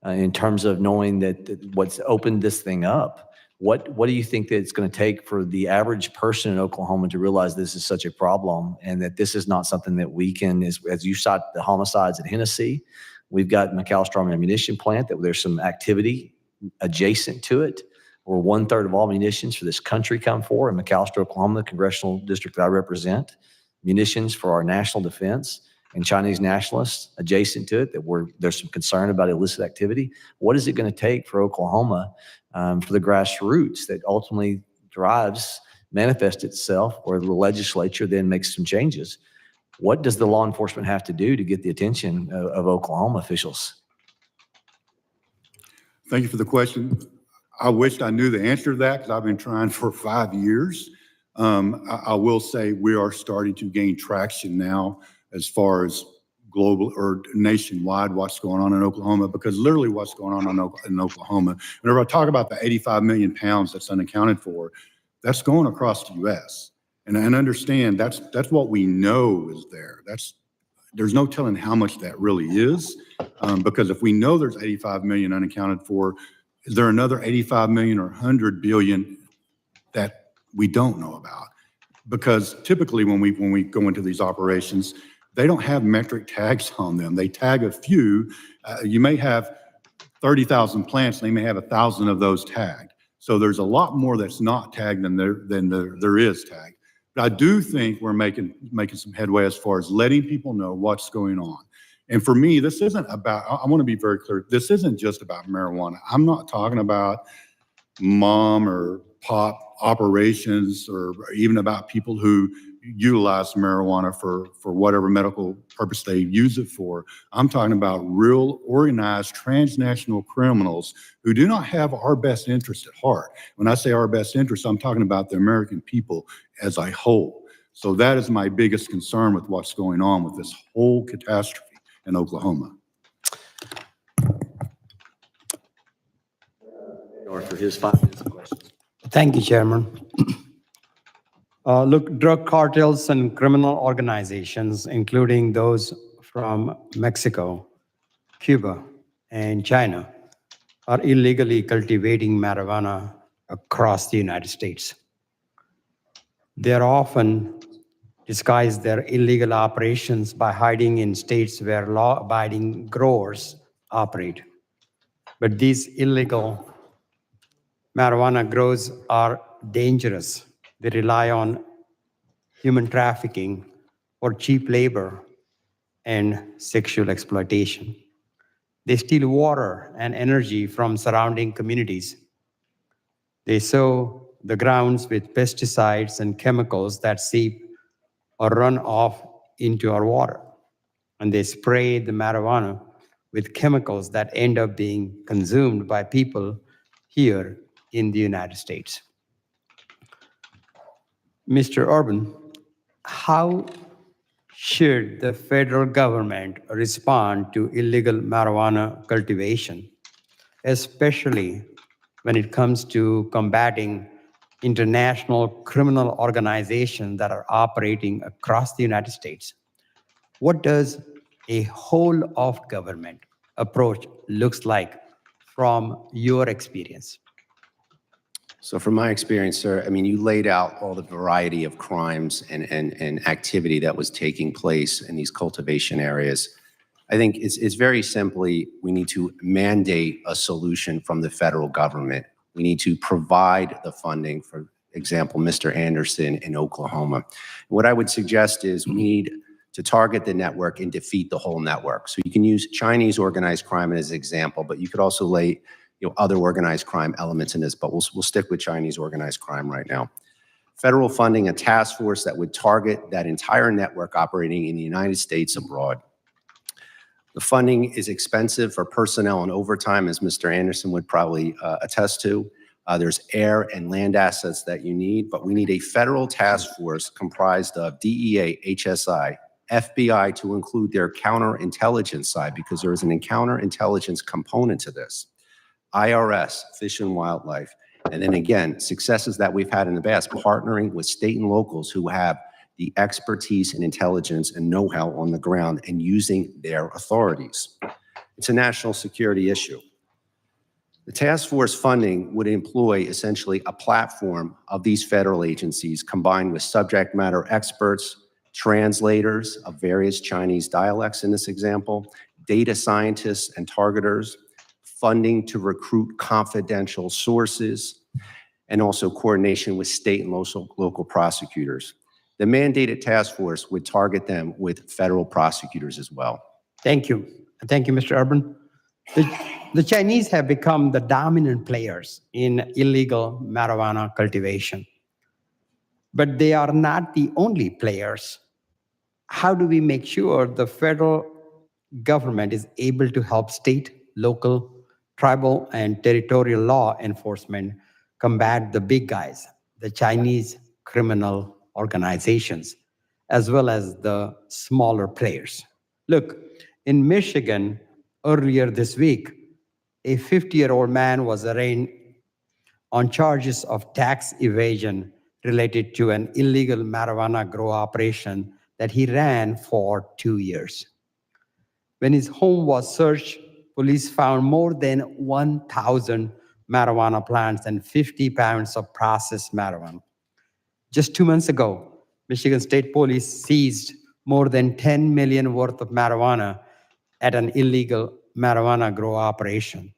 in terms of knowing that what's opened this thing up? What do you think that it's going to take for the average person in Oklahoma to realize this is such a problem and that this is not something that we can, as you cite the homicides at Hennessy, we've got McAllister Army Ammunition Plant, that there's some activity adjacent to it, where 1/3 of all munitions for this country come for in McAllister, Oklahoma, the congressional district that I represent, munitions for our national defense, and Chinese nationalists adjacent to it, there's some concern about illicit activity. What is it going to take for Oklahoma, for the grassroots that ultimately manifests itself, where the legislature then makes some changes? What does the law enforcement have to do to get the attention of Oklahoma officials? Thank you for the question. I wished I knew the answer to that because I've been trying for 5 years. I will say we are starting to gain traction now as far as global or nationwide what's going on in Oklahoma, because literally what's going on in Oklahoma, whenever I talk about the 85 million pounds that's unaccounted for, that's going across the U.S. And understand that's what we know is there. There's no telling how much that really is, because if we know there's 85 million unaccounted for, is there another 85 million or 100 billion that we don't know about? Because typically when we go into these operations, they don't have metric tags on them. They tag a few. You may have 30,000 plants, and they may have 1,000 of those tagged. So there's a lot more that's not tagged than there is tagged. But I do think we're making some headway as far as letting people know what's going on. And for me, this isn't about, I want to be very clear, this isn't just about marijuana. I'm not talking about mom or pop operations or even about people who utilize marijuana for whatever medical purpose they use it for. I'm talking about real organized transnational criminals who do not have our best interest at heart. When I say our best interest, I'm talking about the American people as a whole. So that is my biggest concern with what's going on with this whole catastrophe in Oklahoma. Or for his 5 minutes of questions. Thank you, Chairman. Look, drug cartels and criminal organizations, including those from Mexico, Cuba, and China, are illegally cultivating marijuana across the United States. They are often disguise their illegal operations by hiding in states where law-abiding growers operate. But these illegal marijuana grows are dangerous. They rely on human trafficking, or cheap labor and sexual exploitation. They steal water and energy from surrounding communities. They sow the grounds with pesticides and chemicals that seep or run off into our water. And they spray the marijuana with chemicals that end up being consumed by people here in the United States. Mr. Urban, how should the federal government respond to illegal marijuana cultivation, especially when it comes to combating international criminal organizations that are operating across the United States? What does a whole of government approach looks like from your experience? So from my experience, sir, I mean, you laid out all the variety of crimes and activity that was taking place in these cultivation areas. I think it's very simply, we need to mandate a solution from the federal government. We need to provide the funding, for example, Mr. Anderson in Oklahoma. What I would suggest is we need to target the network and defeat the whole network. So you can use Chinese organized crime as an example, but you could also lay other organized crime elements in this, but we'll stick with Chinese organized crime right now. Federal funding a task force that would target that entire network operating in the United States abroad. The funding is expensive for personnel and overtime, as Mr. Anderson would probably attest to. There's air and land assets that you need, but we need a federal task force comprised of DEA, HSI, FBI to include their counterintelligence side, because there is an counterintelligence component to this. IRS, Fish and Wildlife, and then again, successes that we've had in the past, partnering with state and locals who have the expertise and intelligence and know-how on the ground and using their authorities. It's a national security issue. The task force funding would employ essentially a platform of these federal agencies combined with subject matter experts, translators of various Chinese dialects in this example, data scientists and targeters, funding to recruit confidential sources, and also coordination with state and local prosecutors. The mandated task force would target them with federal prosecutors as well. Thank you. Thank you, Mr. Urban. The Chinese have become the dominant players in illegal marijuana cultivation, but they are not the only players. How do we make sure the federal government is able to help state, local, tribal, and territorial law enforcement combat the big guys, the Chinese criminal organizations, as well as the smaller players? Look, in Michigan, earlier this week, a 50-year-old man was arraigned on charges of tax evasion related to an illegal marijuana grow operation that he ran for 2 years. When his home was searched, police found more than 1,000 marijuana plants and 50 pounds of processed marijuana. Just 2 months ago, Michigan State Police seized more than 10 million worth of marijuana at an illegal marijuana grow operation.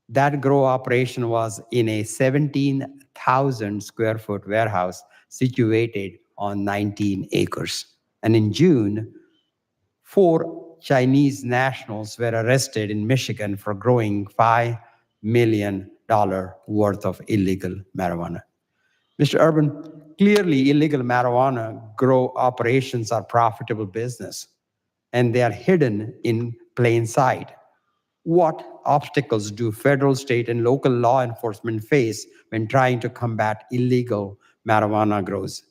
That grow operation was in a 17,000 square foot warehouse situated on 19 acres. And in June, 4 Chinese nationals were arrested in Michigan for growing $5 million worth of illegal marijuana. Mr. Urban, clearly illegal marijuana grow operations are profitable business, and they are hidden in plain sight. What obstacles do federal, state, and local law enforcement face when trying to combat illegal marijuana grows?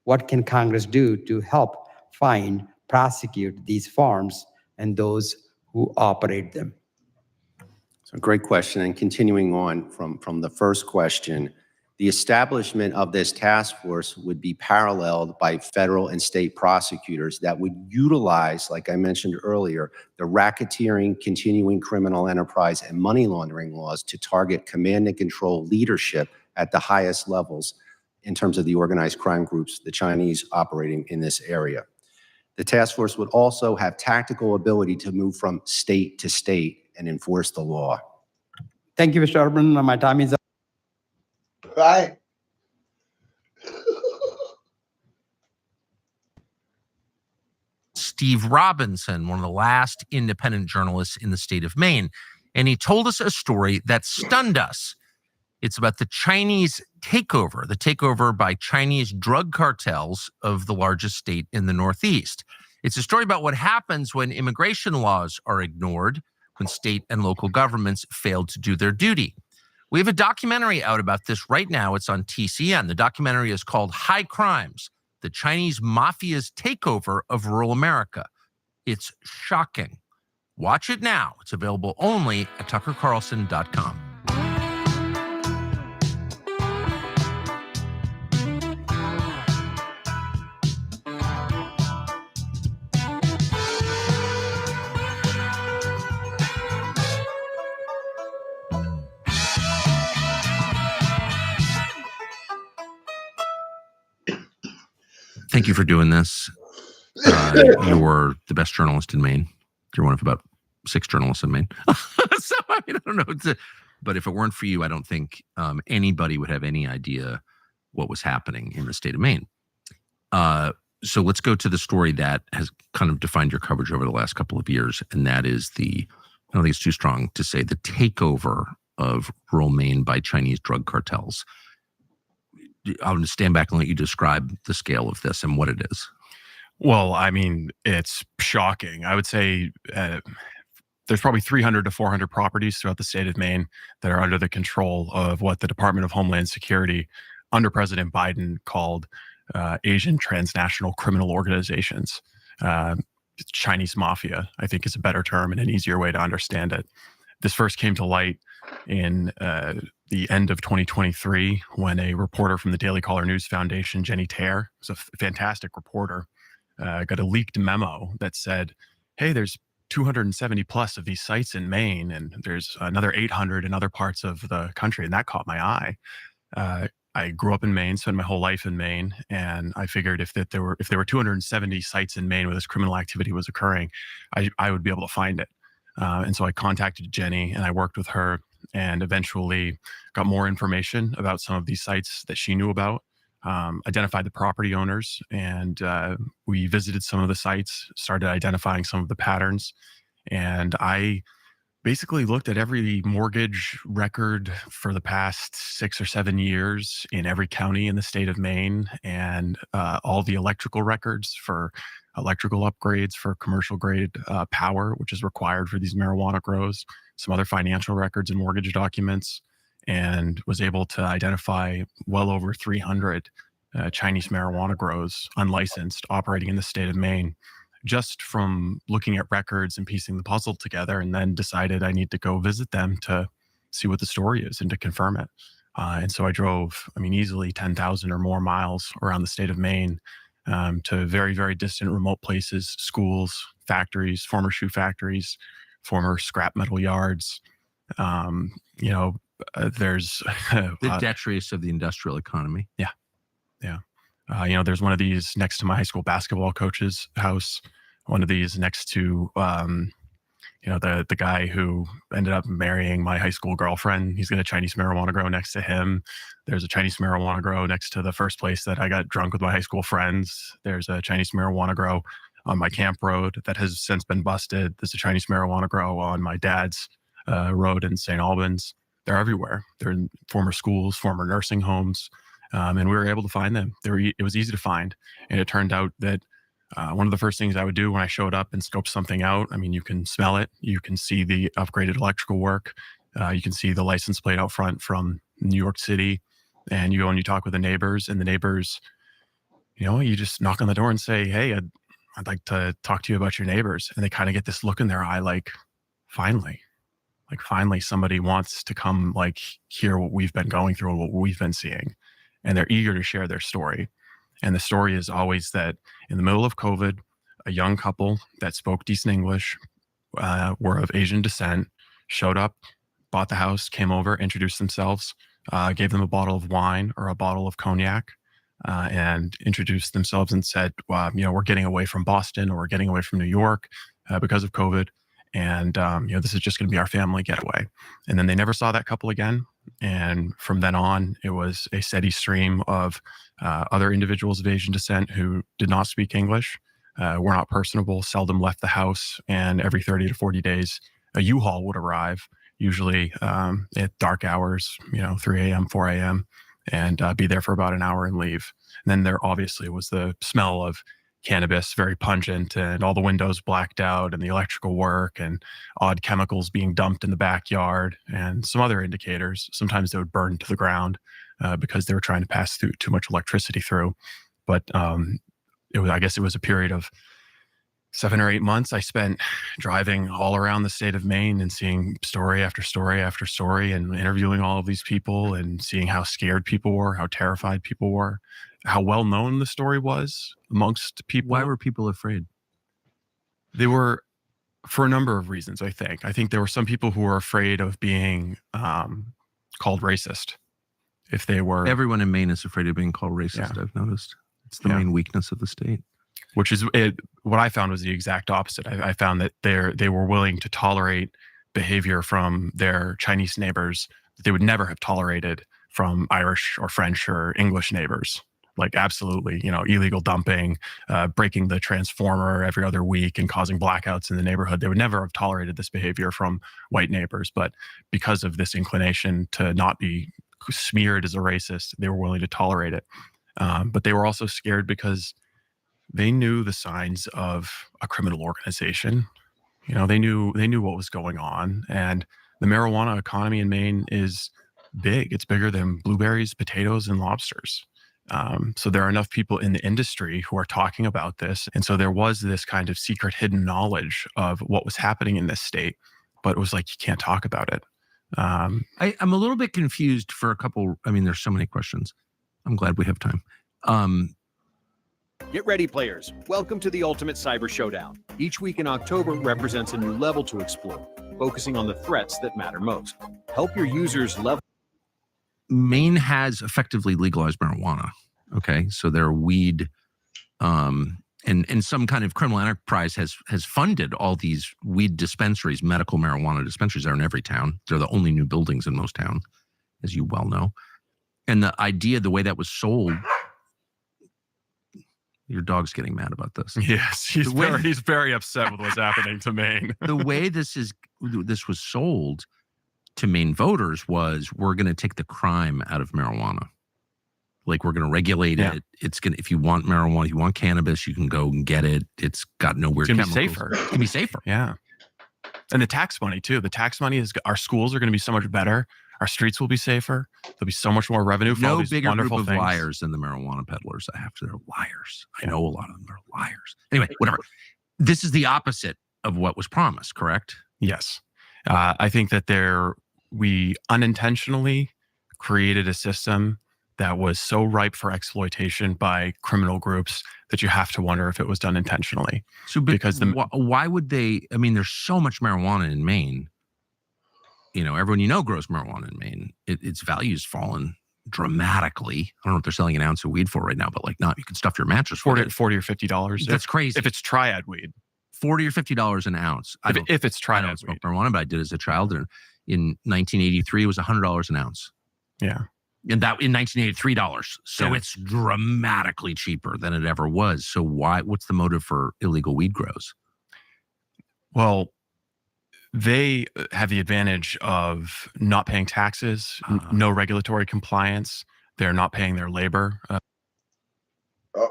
What can Congress do to help find, prosecute these farms and those who operate them? So great question. And continuing on from the first question, the establishment of this task force would be paralleled by federal and state prosecutors that would utilize, like I mentioned earlier, the racketeering, continuing criminal enterprise, and money laundering laws to target command and control leadership at the highest levels in terms of the organized crime groups, the Chinese operating in this area. The task force would also have tactical ability to move from state to state and enforce the law. Thank you, Mr. Urban. My time is up. Right? Steve Robinson, one of the last independent journalists in the state of Maine. And he told us a story that stunned us. It's about the Chinese takeover, the takeover by Chinese drug cartels of the largest state in the Northeast. It's a story about what happens when immigration laws are ignored, when state and local governments fail to do their duty. We have a documentary out about this right now. It's on TCN. The documentary is called High Crimes, the Chinese Mafia's Takeover of Rural America. It's shocking. Watch it now. It's available only at tuckercarlson.com. Thank you for doing this. You're the best journalist in Maine. You're one of about 6 journalists in Maine. So, I mean, I don't know. But if it weren't for you, I don't think anybody would have any idea what was happening in the state of Maine. So let's go to the story that has kind of defined your coverage over the last couple of years. And that is I don't think it's too strong to say, the takeover of rural Maine by Chinese drug cartels. I'll just stand back and let you describe the scale of this and what it is. Well, I mean, it's shocking. I would say there's probably 300 to 400 properties throughout the state of Maine that are under the control of what the Department of Homeland Security under President Biden called Asian transnational criminal organizations. Chinese mafia, I think, is a better term and an easier way to understand it. This first came to light in the end of 2023 when a reporter from the Daily Caller News Foundation, Jenny Tare, who's a fantastic reporter, got a leaked memo that said, hey, there's 270 plus of these sites in Maine, and there's another 800 in other parts of the country. And that caught my eye. I grew up in Maine, spent my whole life in Maine, and I figured if there were 270 sites in Maine where this criminal activity was occurring, I would be able to find it. And so I contacted Jenny and I worked with her and eventually got more information about some of these sites that she knew about, identified the property owners, and we visited some of the sites, started identifying some of the patterns. And I basically looked at every mortgage record for the past 6 or 7 years in every county in the state of Maine, and all the electrical records for electrical upgrades for commercial grade power, which is required for these marijuana grows, some other financial records and mortgage documents, and was able to identify well over 300 Chinese marijuana grows, unlicensed, operating in the state of Maine, just from looking at records and piecing the puzzle together, and then decided I need to go visit them to see what the story is and to confirm it. And so I drove, easily 10,000 or more miles around the state of Maine, to very, very distant, remote places, schools, factories, former shoe factories, former scrap metal yards. There's The detritus of the industrial economy. There's one of these next to my high school basketball coach's house, one of these next to, the guy who ended up marrying my high school girlfriend. He's got a Chinese marijuana grow next to him. There's a Chinese marijuana grow next to the first place that I got drunk with my high school friends. There's a Chinese marijuana grow on my camp road that has since been busted. There's a Chinese marijuana grow on my dad's road in St. Albans. They're everywhere. They're in former schools, former nursing homes. And we were able to find them. It was easy to find. And it turned out that one of the first things I would do when I showed up and scoped something out, you can smell it. You can see the upgraded electrical work. You can see the license plate out front from New York City. And you go and you talk with the neighbors, and the neighbors, you just knock on the door and say, hey, I'd like to talk to you about your neighbors. And they kind of get this look in their eye, like, finally somebody wants to come, hear what we've been going through and what we've been seeing. And they're eager to share their story. And the story is always that in the middle of COVID, a young couple that spoke decent English, were of Asian descent, showed up, bought the house, came over, introduced themselves, gave them a bottle of wine or a bottle of cognac, and introduced themselves and said, we're getting away from Boston, or we're getting away from New York because of COVID. And, this is just going to be our family getaway. And then they never saw that couple again. And from then on, it was a steady stream of other individuals of Asian descent who did not speak English, were not personable, seldom left the house, and every 30 to 40 days, a U-Haul would arrive, usually at dark hours, 3 a.m., 4 a.m., and be there for about an hour and leave. And then there obviously was the smell of cannabis, very pungent, and all the windows blacked out, and the electrical work, and odd chemicals being dumped in the backyard, and some other indicators. Sometimes they would burn to the ground because they were trying to pass through too much electricity through. But I guess it was a period of 7 or 8 months I spent driving all around the state of Maine and seeing story after story after story and interviewing all of these people and seeing how scared people were, how terrified people were, how well known the story was amongst people. Why were people afraid? They were, for a number of reasons, I think. I think there were some people who were afraid of being called racist. If they were... Everyone in Maine is afraid of being called racist, Yeah. I've noticed. It's the Yeah. main weakness of the state. Which is what I found was the exact opposite. I found that they were willing to tolerate behavior from their Chinese neighbors that they would never have tolerated from Irish or French or English neighbors. Like absolutely, illegal dumping, breaking the transformer every other week and causing blackouts in the neighborhood. They would never have tolerated this behavior from white neighbors. But because of this inclination to not be smeared as a racist, they were willing to tolerate it. But they were also scared because they knew the signs of a criminal organization. They knew what was going on, and the marijuana economy in Maine is big. It's bigger than blueberries, potatoes, and lobsters. So there are enough people in the industry who are talking about this, and so there was this kind of secret, hidden knowledge of what was happening in this state, but it was like you can't talk about it. I'm a little bit confused for a couple. I mean, there's so many questions. I'm glad we have time. Get ready, players. Welcome to the Ultimate Cyber Showdown. Each week in October represents a new level to explore, focusing on the threats that matter most. Help your users level. Maine has effectively legalized marijuana. Okay, so their weed, and some kind of criminal enterprise has funded all these weed dispensaries, medical marijuana dispensaries are in every town. They're the only new buildings in most towns, as you well know. And the idea, the way that was sold. Your dog's getting mad about this. Yes, he's very upset with what's happening to Maine. The way this was sold to Maine voters was, we're going to take the crime out of marijuana. Like, we're going to regulate it. It's going to, if you want marijuana, if you want cannabis, you can go and get it. It's got no weird chemicals. It's going to be safer. It's going to be safer. Yeah. And the tax money too. The tax money is, our schools are going to be so much better. Our streets will be safer. There'll be so much more revenue for all No these bigger wonderful group of things. liars than the marijuana peddlers. They're liars. I know a lot of them are liars. Anyway, whatever. This is the opposite of what was promised, correct? Yes. I think that we unintentionally created a system that was so ripe for exploitation by criminal groups that you have to wonder if it was done intentionally. So because why would they? I mean, there's so much marijuana in Maine. Everyone grows marijuana in Maine. Its value's fallen dramatically. I don't know if they're selling an ounce of weed for right now, but you can stuff your mattress for $40 or $50. That's crazy. If it's triad weed. $40 or $50 an ounce. If it's triad I don't weed. smoke marijuana, but I did as a child. In 1983, it was $100 an ounce. Yeah. And that in 1983 dollars. So Yeah. it's dramatically cheaper than it ever was. So what's the motive for illegal weed grows? Well, they have the advantage of not paying taxes, no regulatory compliance. They're not paying their labor. Oh,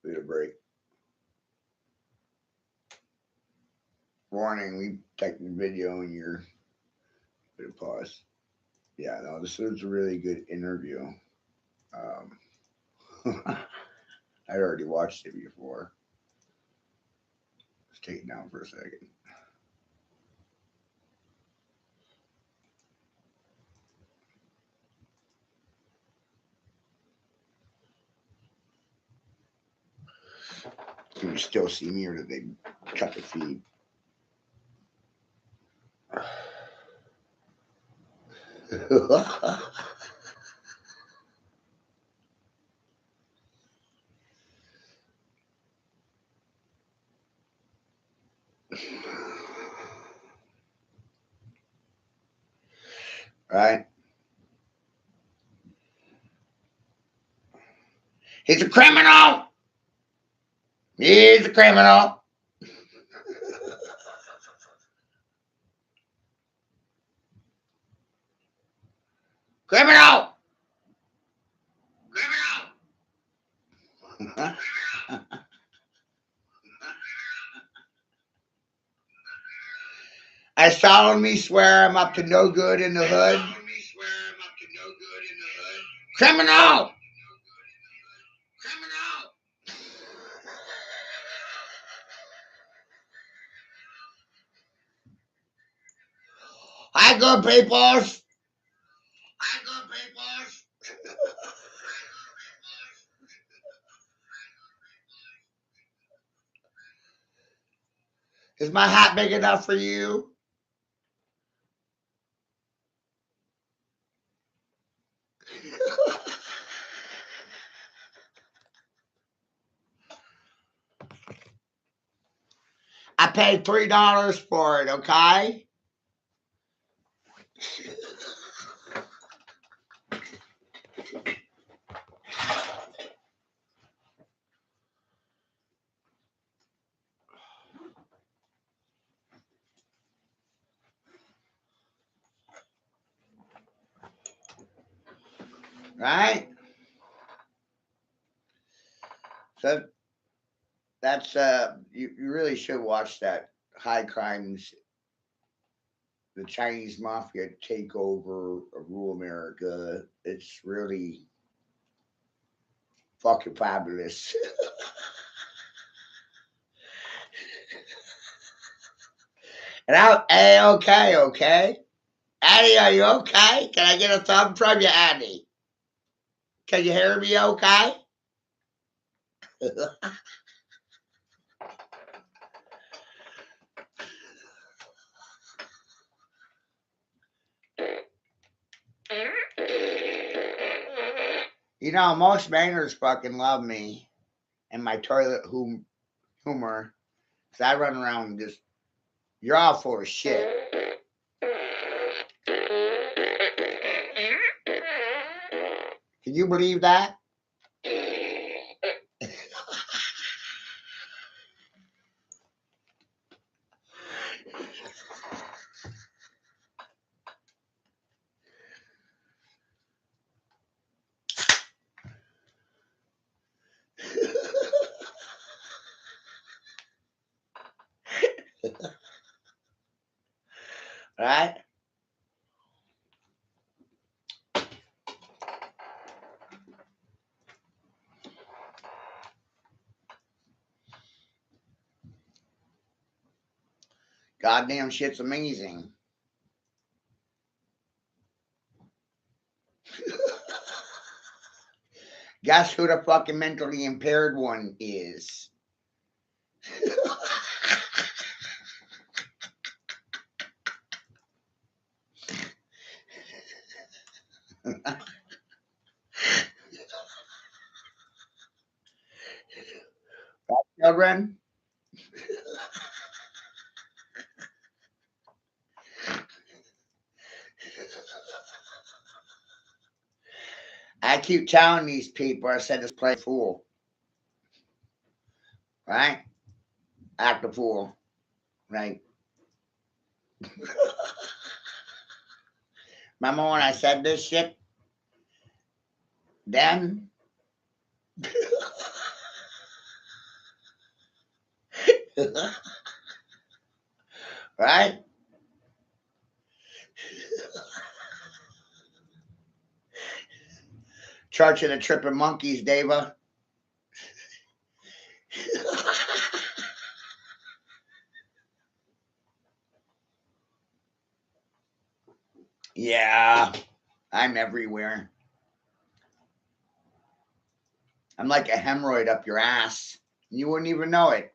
need a break. Warning, we checked the video and you're bit of pause. Yeah, no, this was a really good interview. I already watched it before. Let's take it down for a second. Can you still see me, or did they cut the feed? Right? He's a criminal! He's a criminal. Criminal. Criminal. I solemnly swear I'm up to no good in the hood. Criminal. Hi, good peoples. Is my hat big enough for you? I paid $3 for it, okay? Right? So that's you really should watch that High Crimes, the Chinese Mafia takeover of rural America. It's really fucking fabulous. And okay. Annie, are you okay? Can I get a thumb from you, Annie? Can you hear me okay? You know, most Mainers fucking love me and my toilet humor. Because I run around and just, you're all full of shit. Can you believe that? Right? Goddamn shit's amazing. Guess who the fucking mentally impaired one is? Children? I keep telling these people, I said, just play fool. Right? Act a fool. Right? Remember when I said this shit? Then? Right? Church of the Tripping Monkeys, Dava. Yeah, I'm everywhere. I'm like a hemorrhoid up your ass. You wouldn't even know it.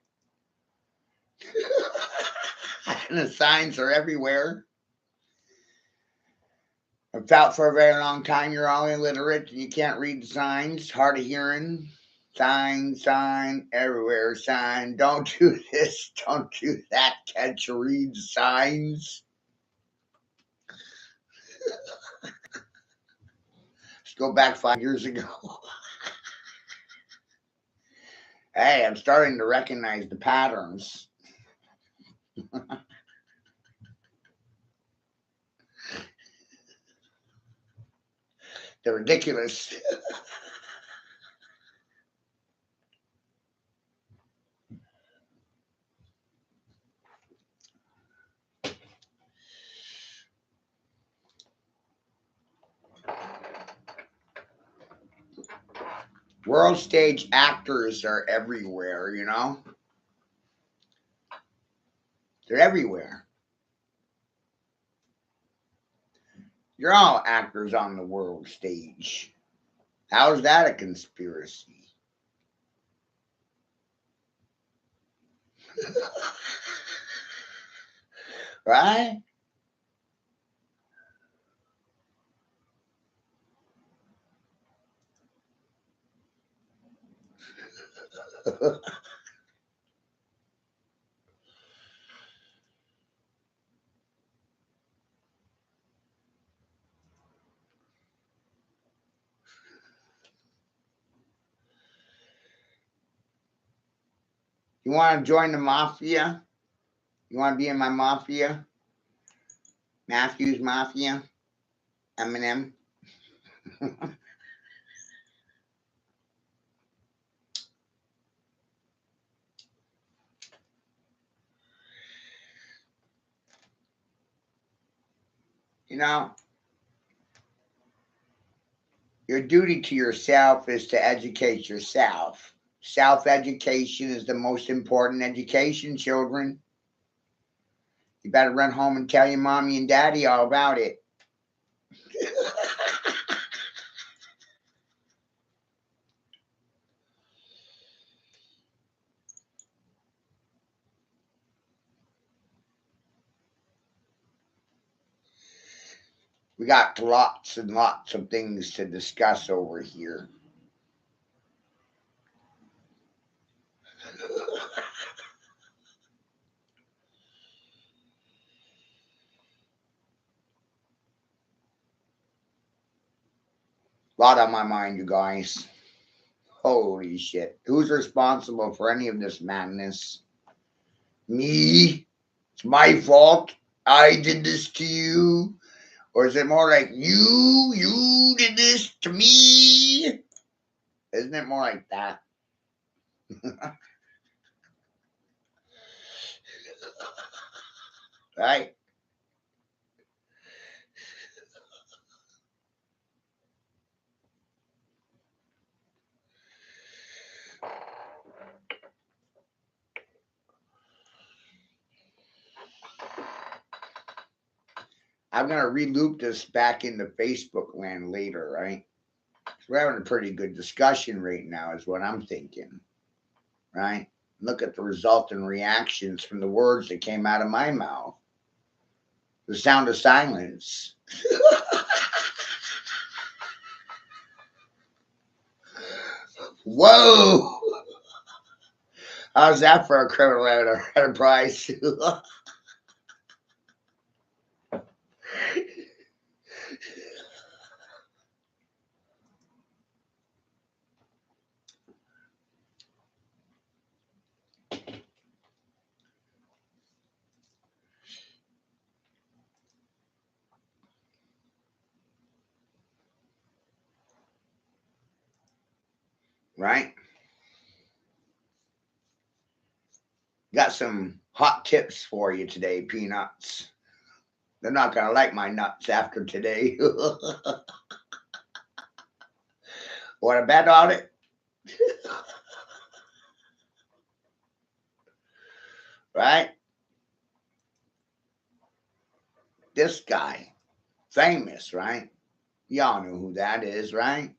And the signs are everywhere. I've felt for a very long time you're all illiterate and you can't read the signs. Hard of hearing. Sign, everywhere, sign. Don't do this, don't do that. Can't you read the signs? Let's go back 5 years ago. Hey, I'm starting to recognize the patterns. They're ridiculous. World stage actors are everywhere, you know? They're everywhere. You're all actors on the world stage. How is that a conspiracy? Right? You want to join the mafia? You want to be in my mafia? Matthews Mafia? Eminem? You know, your duty to yourself is to educate yourself. Self-education is the most important education, children. You better run home and tell your mommy and daddy all about it. We got lots and lots of things to discuss over here. A lot on my mind, you guys. Holy shit. Who's responsible for any of this madness? Me? It's my fault. I did this to you. Or is it more like you did this to me? Isn't it more like that? Right? I'm going to re-loop this back into Facebook land later, right? We're having a pretty good discussion right now is what I'm thinking, right? Look at the resultant reactions from the words that came out of my mouth. The sound of silence. Whoa! How's that for a criminal enterprise? Right? Got some hot tips for you today, Peanuts. They're not going to like my nuts after today. Want to bet on it? Right? This guy, famous, right? Y'all know who that is, right?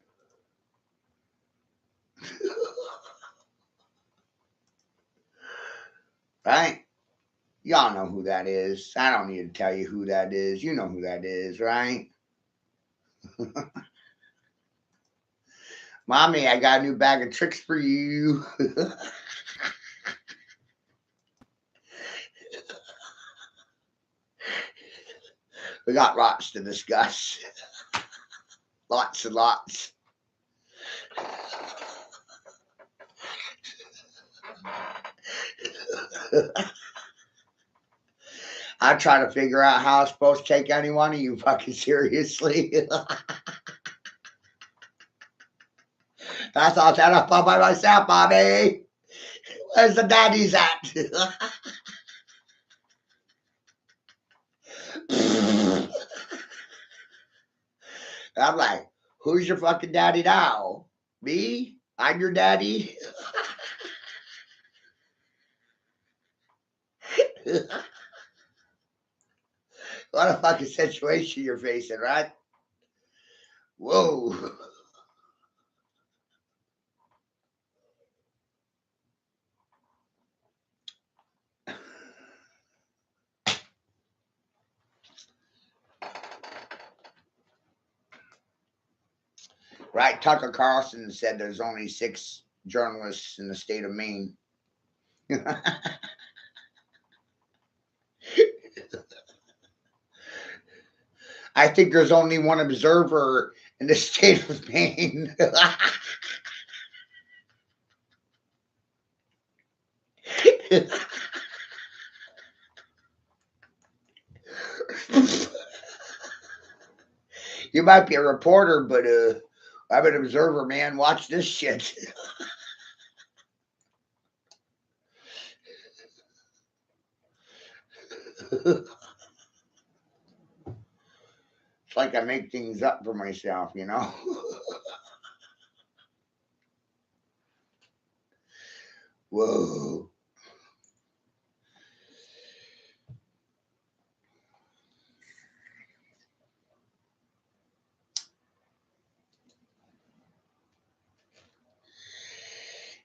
Right? Y'all know who that is. I don't need to tell you who that is. You know who that is, right? Mommy, I got a new bag of tricks for you. We got lots to discuss. Lots and lots. I try to figure out how I'm supposed to take any one of you fucking seriously. I thought that up all by myself, Bobby. Where's the daddies at? I'm like, who's your fucking daddy now? Me? I'm your daddy? What a fucking situation you're facing, right? Whoa. Right, Tucker Carlson said there's only 6 journalists in the state of Maine. I think there's only one observer in the state of Maine. You might be a reporter, but I'm an observer, man. Watch this shit. It's like I make things up for myself, you know? Whoa.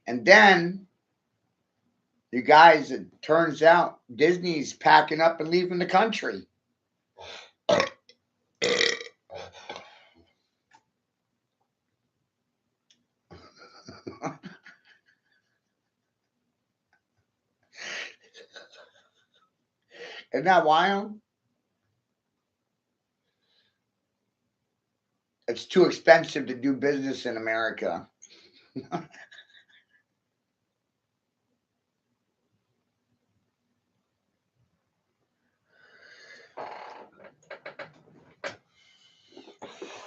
And then, you guys, it turns out Disney's packing up and leaving the country. Isn't that wild? It's too expensive to do business in America.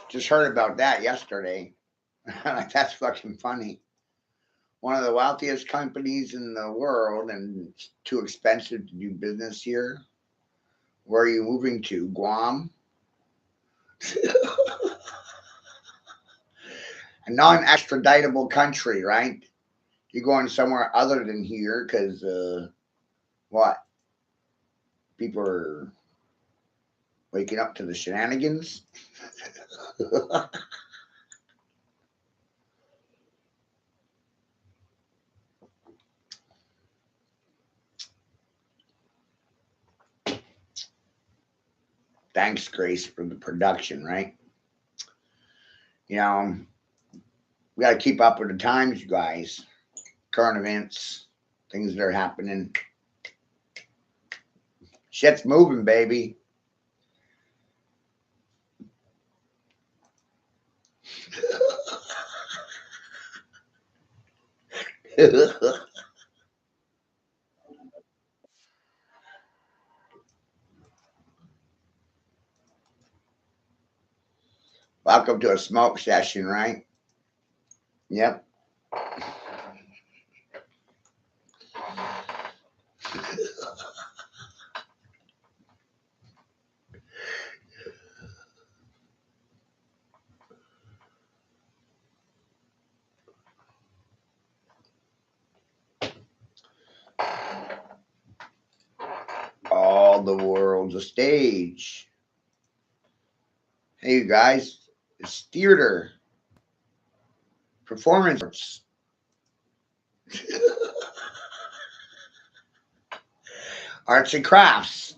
Just heard about that yesterday. Like, that's fucking funny. One of the wealthiest companies in the world, and it's too expensive to do business here. Where are you moving to? Guam? A non-extraditable country, right? You're going somewhere other than here because, what? People are waking up to the shenanigans? Thanks, Grace, for the production, right? You know, we got to keep up with the times, you guys. Current events, things that are happening. Shit's moving, baby. Welcome to a smoke session, right? Yep. All the world's a stage. Hey, you guys, it's theater, performance arts. Arts and crafts.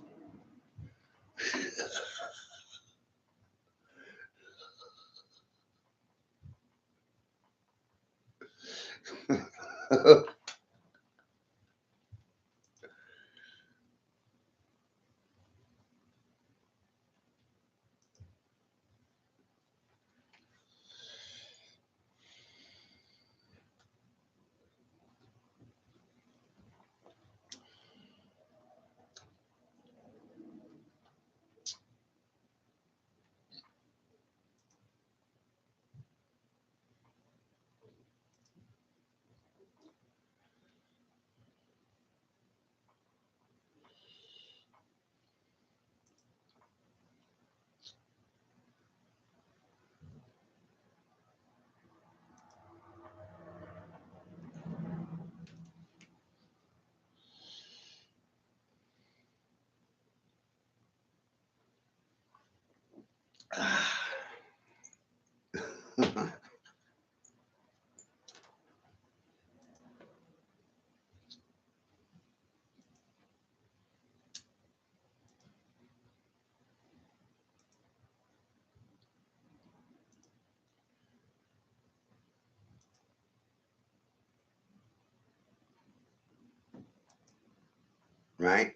Right?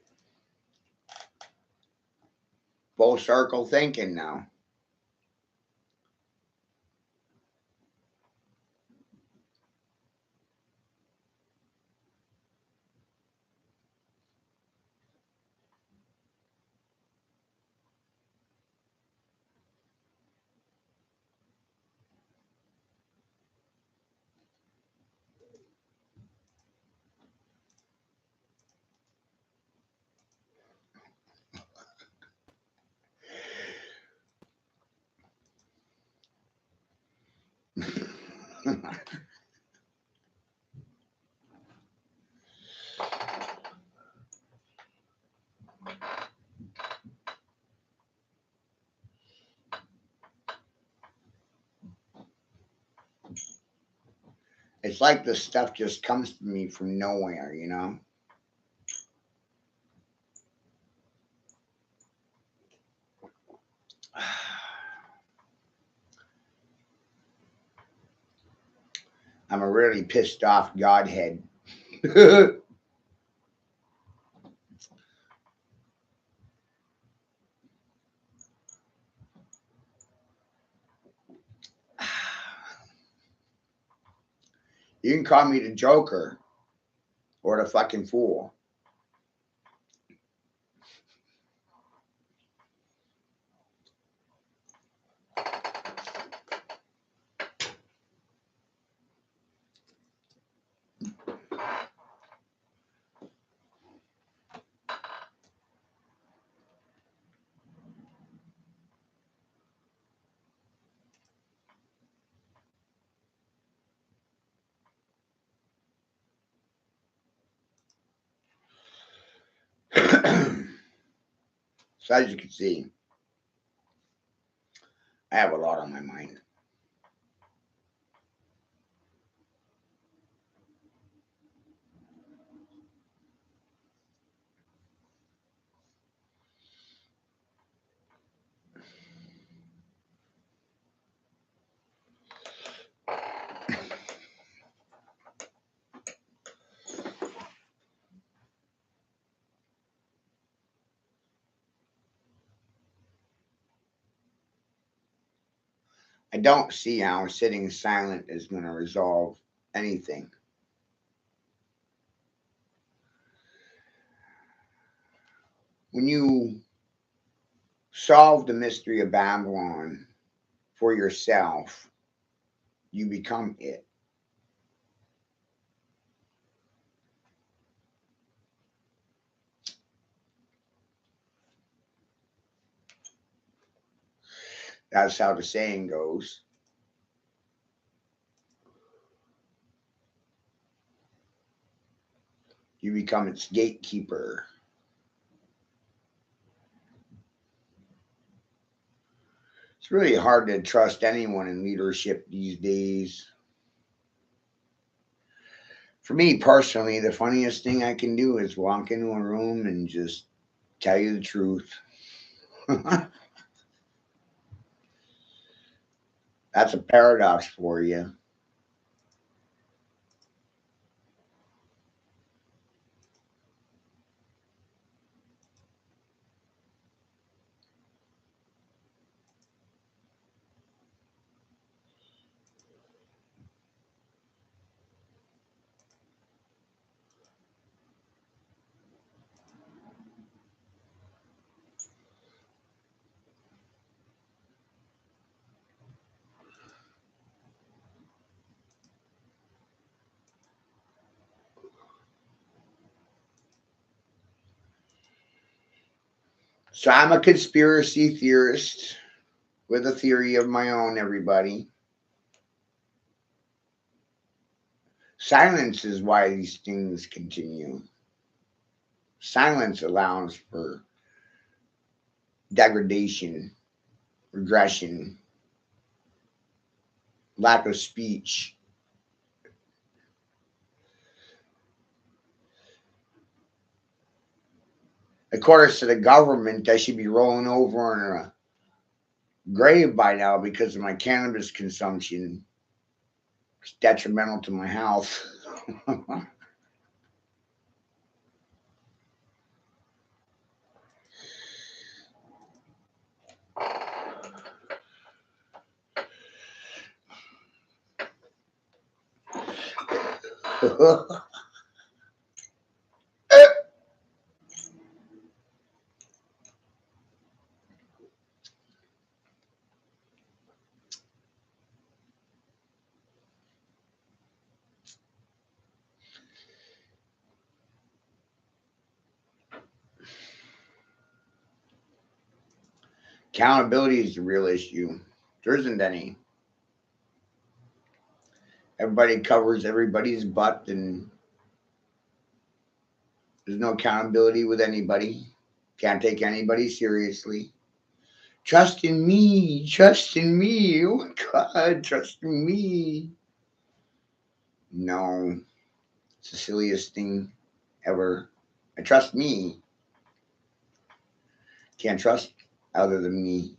Full circle thinking now. It's like the stuff just comes to me from nowhere, you know? I'm a really pissed off Godhead. You can call me the Joker or the fucking fool. So as you can see, I have a lot on my mind. I don't see how sitting silent is going to resolve anything. When you solve the mystery of Babylon for yourself, you become it. That's how the saying goes. You become its gatekeeper. It's really hard to trust anyone in leadership these days. For me personally, the funniest thing I can do is walk into a room and just tell you the truth. That's a paradox for you. So I'm a conspiracy theorist with a theory of my own, everybody. Silence is why these things continue. Silence allows for degradation, regression, lack of speech. According to the government, I should be rolling over in a grave by now because of my cannabis consumption. It's detrimental to my health. Accountability is the real issue. There isn't any. Everybody covers everybody's butt, and there's no accountability with anybody. Can't take anybody seriously. Trust in me. Trust in me. Oh my God, trust in me. No, it's the silliest thing ever. I trust me. Can't trust other than me.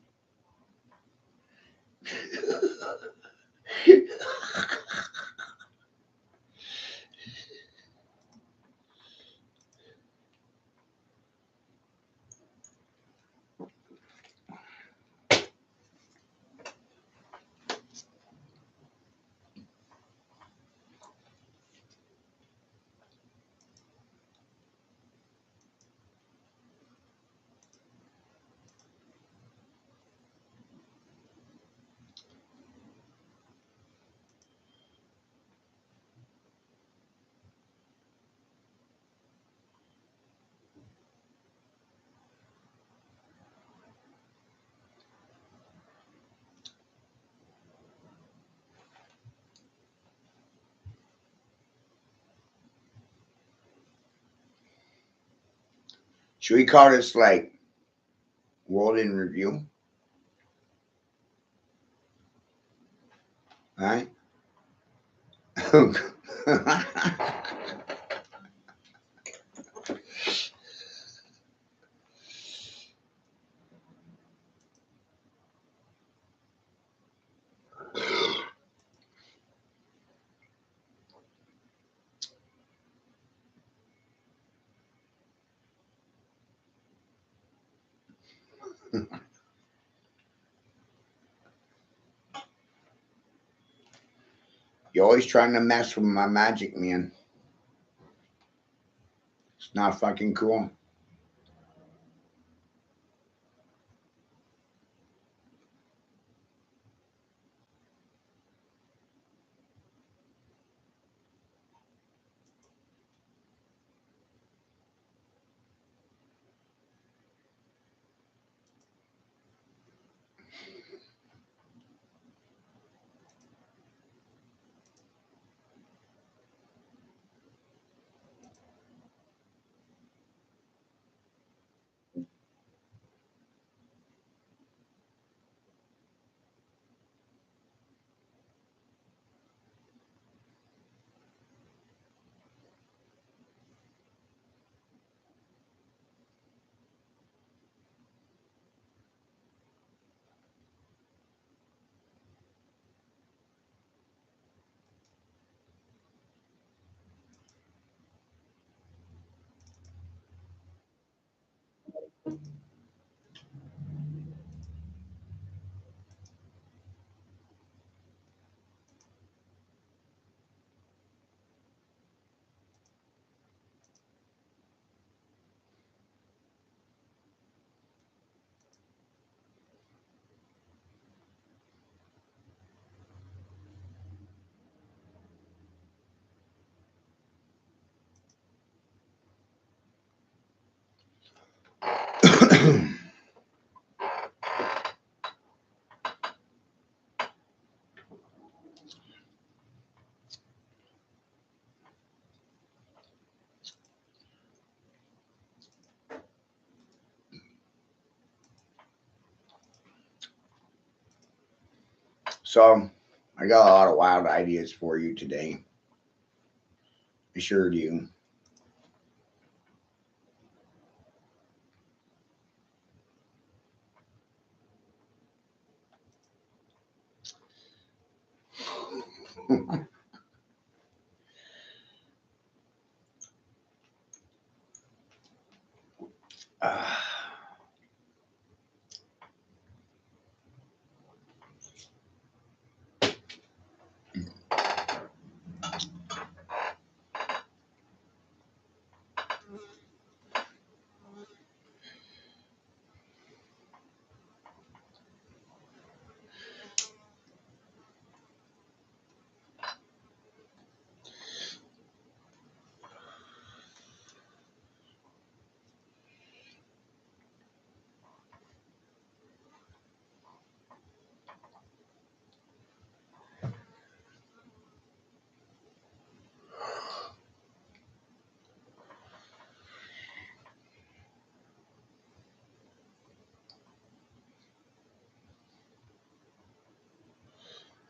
Should we call this like World in Review? All right. You're always trying to mess with my magic, man. It's not fucking cool. So, I got a lot of wild ideas for you today. I sure do.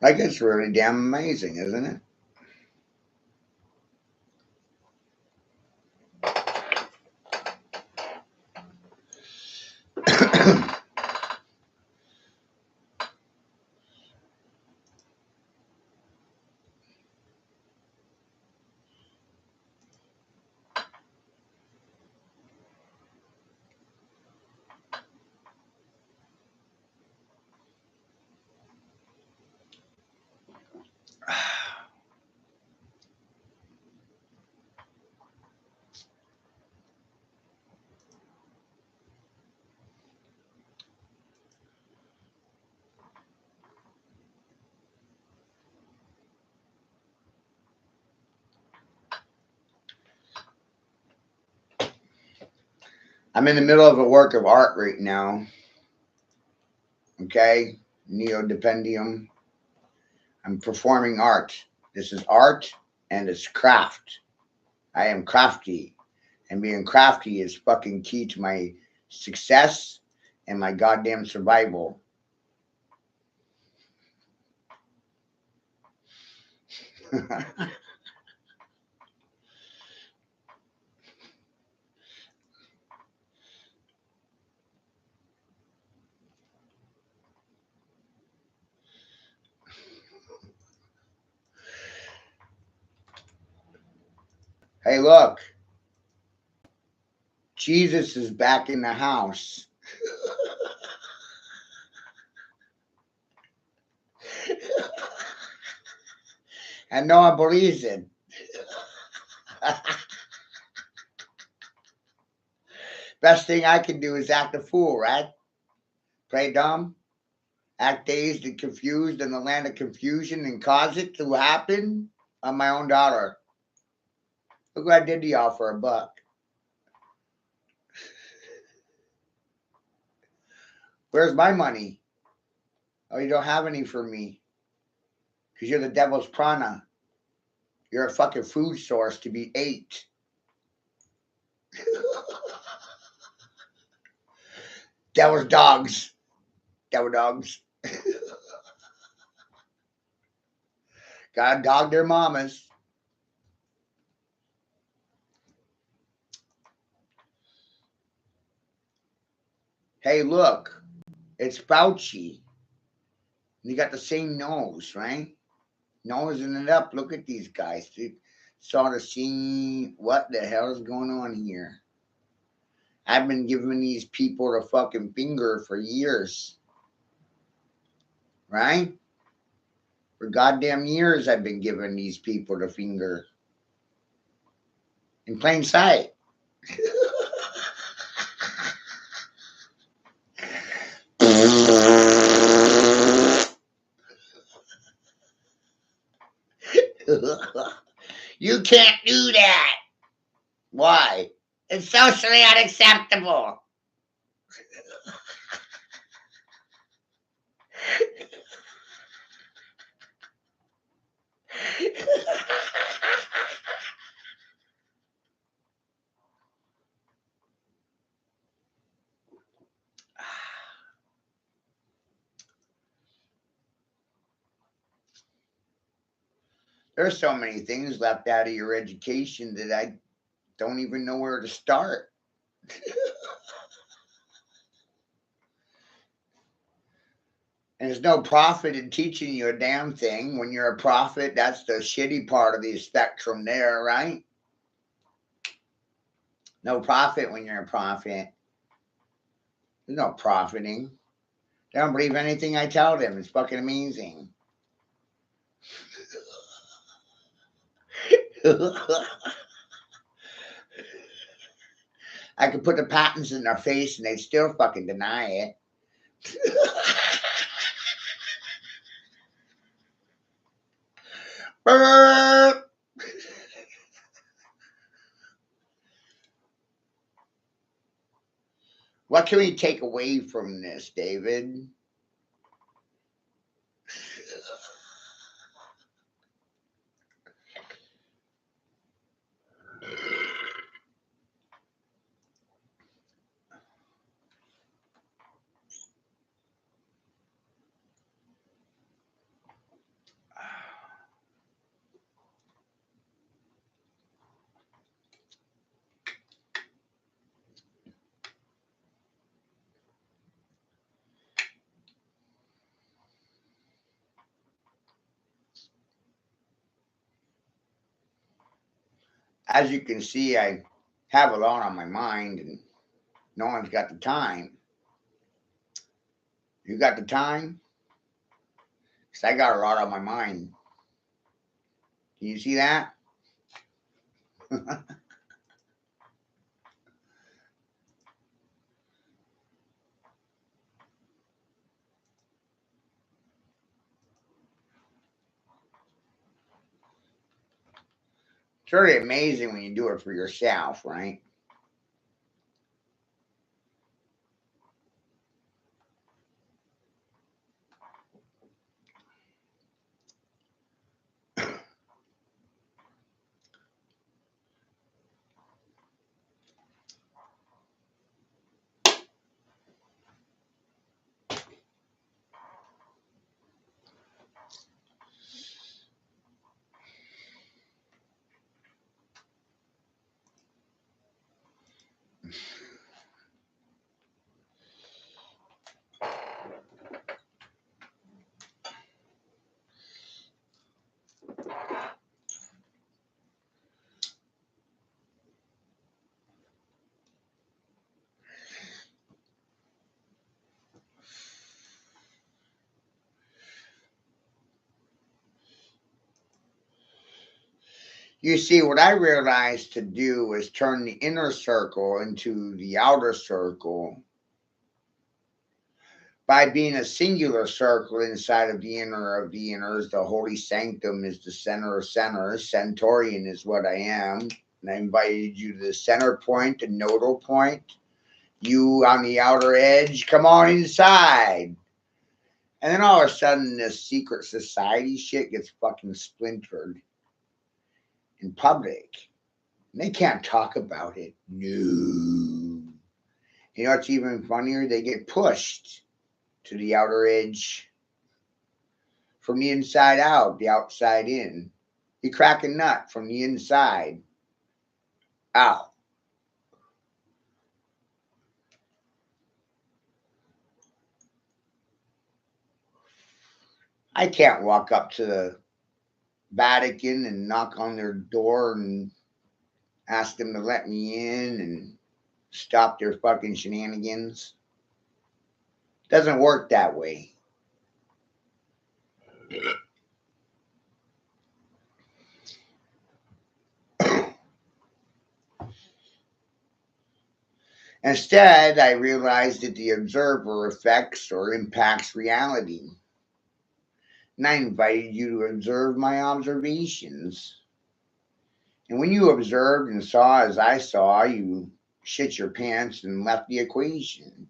Like, it's really damn amazing, isn't it? I'm in the middle of a work of art right now. Okay? Neodependium. I'm performing art. This is art and it's craft. I am crafty. And being crafty is fucking key to my success and my goddamn survival. Hey, look. Jesus is back in the house. And no one believes it. Best thing I can do is act a fool, right? Play dumb, act dazed and confused in the land of confusion and cause it to happen on my own daughter. Look what I did to y'all for $1. Where's my money? Oh, you don't have any for me. Because you're the devil's prana. You're a fucking food source to be ate. Devil's dogs. Devil dogs. Gotta dog their mamas. Hey, look. It's Fauci. You got the same nose, right? Nosing it up. Look at these guys. They sort of seeing what the hell is going on here. I've been giving these people the fucking finger for years. Right? For goddamn years, I've been giving these people the finger. In plain sight. You can't do that. Why? It's socially unacceptable. There's so many things left out of your education that I don't even know where to start. And there's no profit in teaching you a damn thing. When you're a prophet, that's the shitty part of the spectrum there, right? No profit when you're a prophet. There's no profiting. They don't believe anything I tell them. It's fucking amazing. I could put the patents in their face and they still fucking deny it. What can we take away from this, David? as you can see, I have a lot on my mind and no one's got the time. You got the time? Because I got a lot on my mind. Can you see that? It's really amazing when you do it for yourself, right? You see, what I realized to do is turn the inner circle into the outer circle by being a singular circle inside of the inner of the inners. The holy sanctum is the center of centers. Centaurian is what I am. And I invited you to the center point, the nodal point. You on the outer edge, come on inside. And then all of a sudden, this secret society shit gets fucking splintered in public. And they can't talk about it. No. You know what's even funnier? They get pushed to the outer edge from the inside out, the outside in. You crack a nut from the inside out. I can't walk up to the Vatican and knock on their door and ask them to let me in and stop their fucking shenanigans. Doesn't work that way. Instead, I realized that the observer affects or impacts reality. And I invited you to observe my observations. And when you observed and saw as I saw, you shit your pants and left the equation.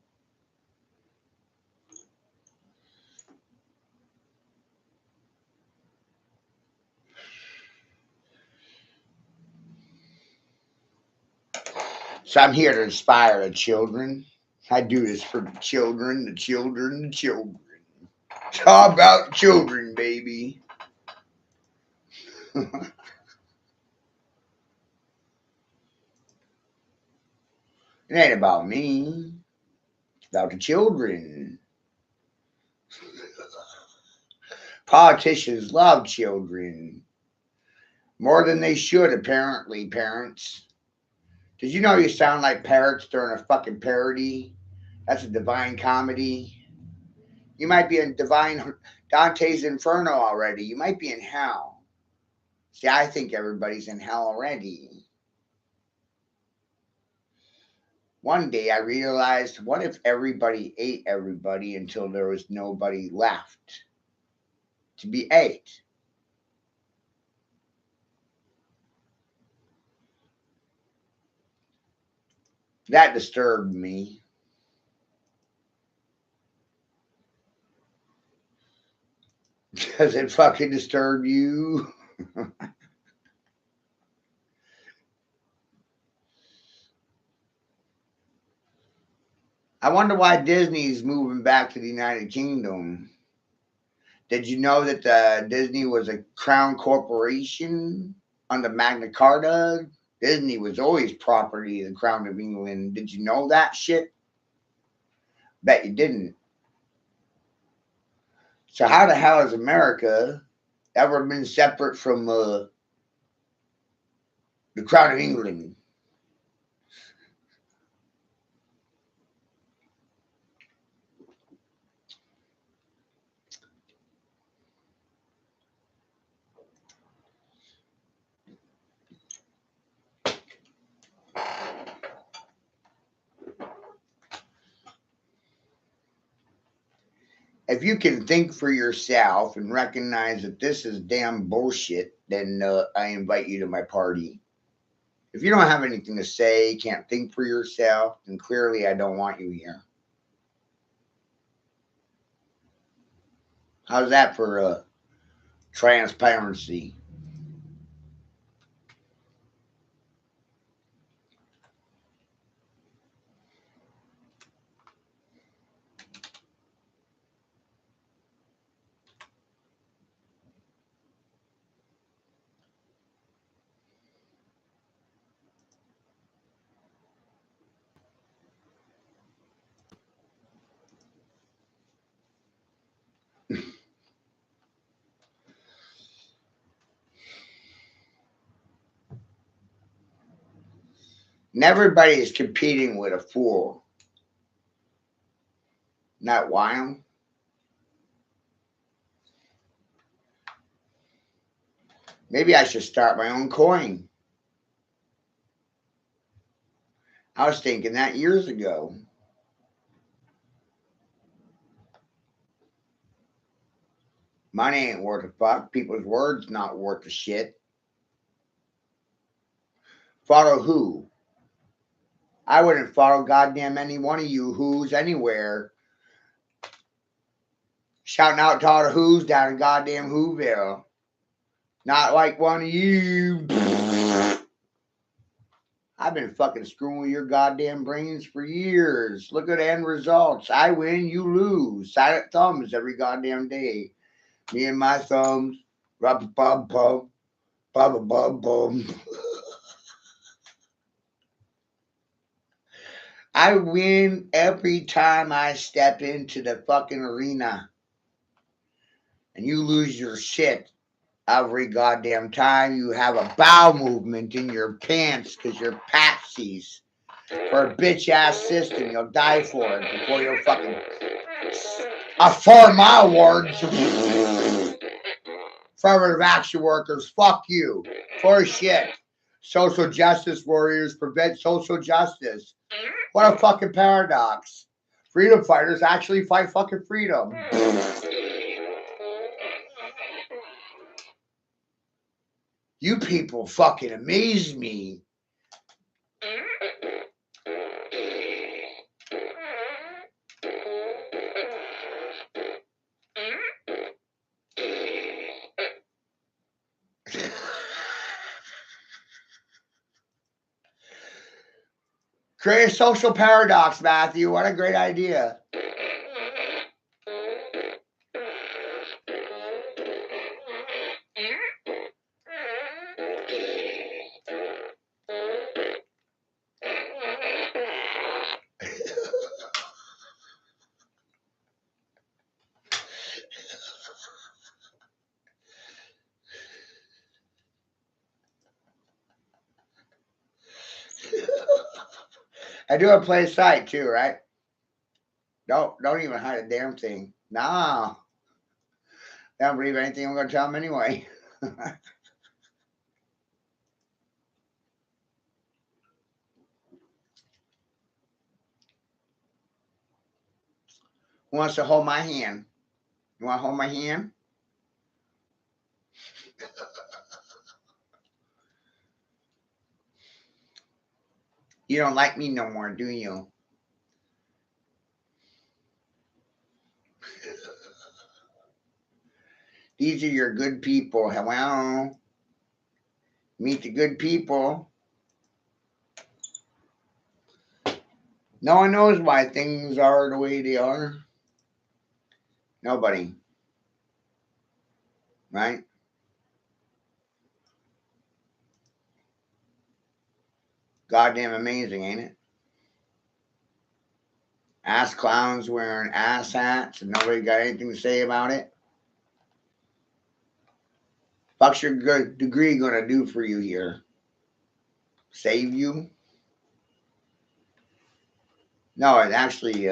So I'm here to inspire the children. I do this for the children, the children, the children. It's all about children, baby. It ain't about me. It's about the children. Politicians love children. More than they should, apparently, parents. Did you know you sound like parrots during a fucking parody? That's a divine comedy. You might be in divine Dante's Inferno already. You might be in hell. See, I think everybody's in hell already. One day I realized, what if everybody ate everybody until there was nobody left to be ate? That disturbed me. Does it fucking disturb you? I wonder why Disney's moving back to the United Kingdom. Did you know that Disney was a crown corporation under Magna Carta? Disney was always property of the Crown of England. Did you know that shit? Bet you didn't. So how the hell has America ever been separate from The Crown of England. If you can think for yourself and recognize that this is damn bullshit, then I invite you to my party. If you don't have anything to say, can't think for yourself, then clearly I don't want you here. How's that for transparency? And everybody is competing with a fool. Not wild. Maybe I should start my own coin. I was thinking that years ago. Money ain't worth a fuck. People's words not worth a shit. Follow who? I wouldn't follow goddamn any one of you who's anywhere shouting out to all the who's down in goddamn Whoville. Not like one of you. I've been fucking screwing with your goddamn brains for years. Look at the end results. I win, you lose. Silent thumbs every goddamn day. Me and my thumbs. Rub bum bum. Bum bum bum. I win every time I step into the fucking arena. And you lose your shit every goddamn time you have a bowel movement in your pants because you're patsies for a bitch ass system. You'll die for it before you'll fucking affirm my words. Affirmative action workers, fuck you. For shit. Social justice warriors prevent social justice. What a fucking paradox. Freedom fighters actually fight fucking freedom. You people fucking amaze me. Create a social paradox, Matthew. What a great idea. I do a play site too, right? Don't even hide a damn thing. No. They don't believe anything I'm going to tell them anyway. Who wants to hold my hand? You want to hold my hand? You don't like me no more, do you? These are your good people. Hello. Meet the good people. No one knows why things are the way they are. Nobody. Right? Goddamn amazing, ain't it? Ass clowns wearing ass hats and nobody got anything to say about it. Fuck's your good degree gonna do for you here? save you. No, it actually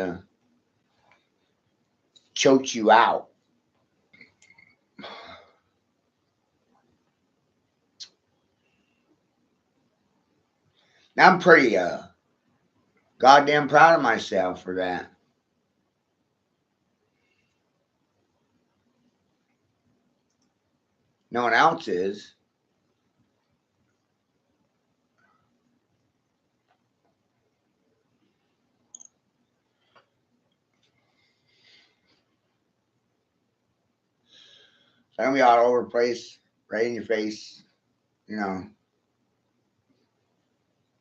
chokes you out. Now I'm pretty goddamn proud of myself for that. No one else is. So I'm gonna be all over the place, right in your face. You know,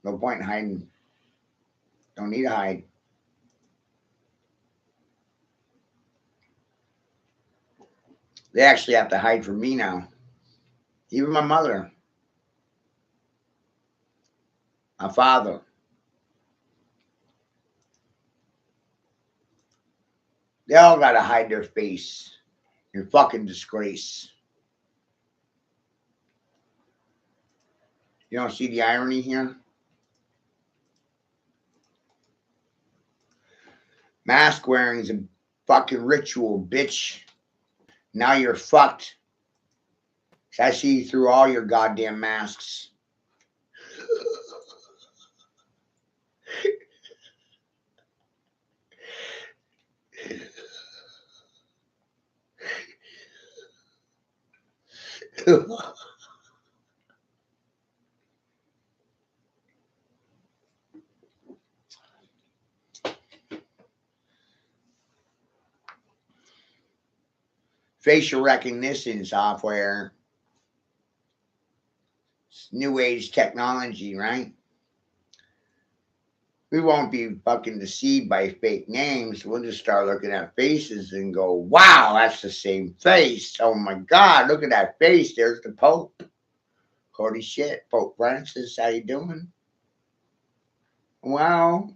no point in hiding. Don't need to hide. They actually have to hide from me now. Even my mother, my father. They all gotta hide their face. You're fucking disgrace. You don't see the irony here? Mask wearing is a fucking ritual, bitch. Now you're fucked. I see through all your goddamn masks. Facial recognition software. It's new age technology, right? We won't be fucking deceived by fake names. We'll just start looking at faces and go, wow, that's the same face. Oh my God, look at that face. There's the Pope. Holy shit, Pope Francis, how you doing? Well,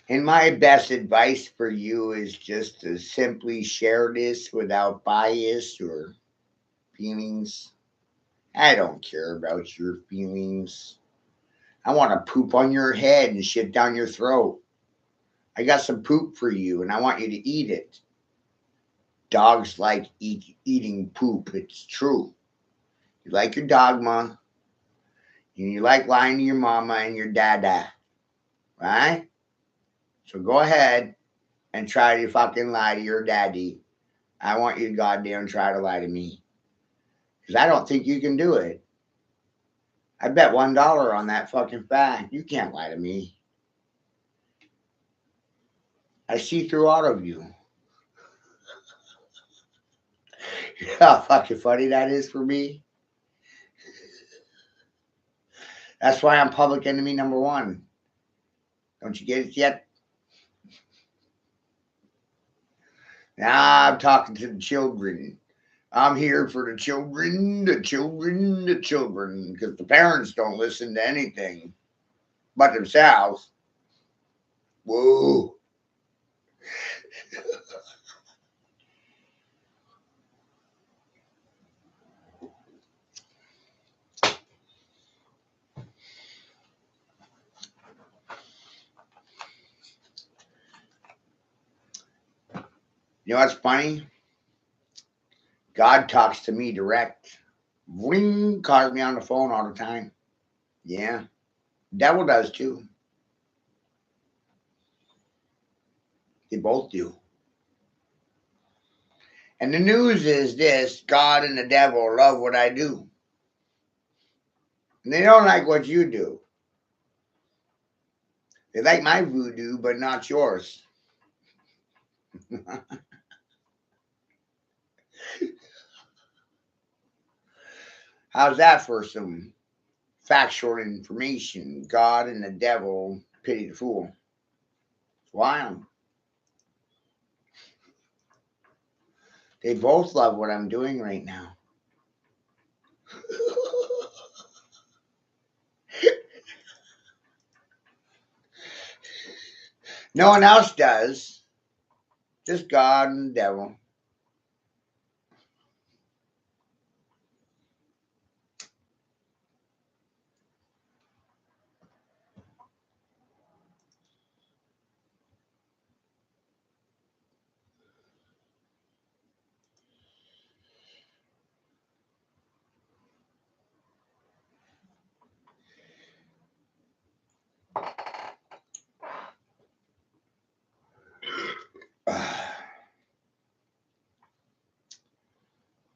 and my best advice for you is just to simply share this without bias or feelings. I don't care about your feelings. I want to poop on your head and shit down your throat. I got some poop for you and I want you to eat it. Dogs like eating poop. It's true. You like your dogma. And you like lying to your mama and your dada. Right? So go ahead and try to fucking lie to your daddy. I want you to goddamn try to lie to me. Because I don't think you can do it. I bet $1 on that fucking fact. You can't lie to me. I see through all of you. You know how fucking funny that is for me? That's why I'm public enemy number 1. Don't you get it yet? Now I'm talking to the children. I'm here for the children, the children, the children, because the parents don't listen to anything but themselves. Whoa. You know what's funny? God talks to me direct. Ring, calls me on the phone all the time. Yeah. Devil does too. They both do. And the news is this: God and the devil love what I do. And they don't like what you do. They like my voodoo, but not yours. How's that for some factual information? God and the devil pity the fool. It's wild. They both love what I'm doing right now. No one else does. Just God and the devil.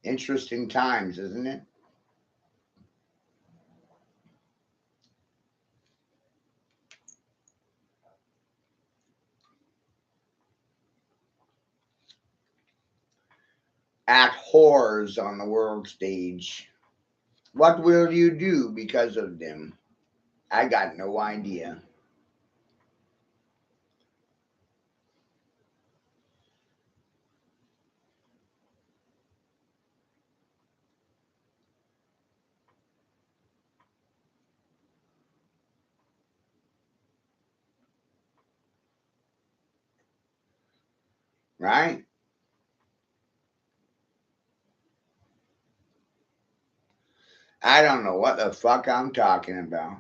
Interesting times, isn't it? Act whores on the world stage. What will you do because of them? I got no idea. Right? I don't know what the fuck I'm talking about.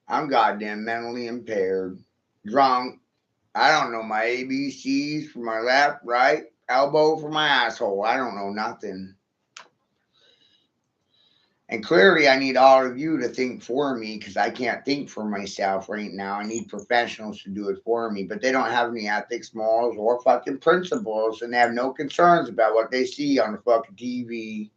I'm goddamn mentally impaired, drunk. I don't know my ABCs for my left, right, elbow for my asshole. I don't know nothing. And clearly, I need all of you to think for me because I can't think for myself right now. I need professionals to do it for me, but they don't have any ethics, morals, or fucking principles, and they have no concerns about what they see on the fucking TV.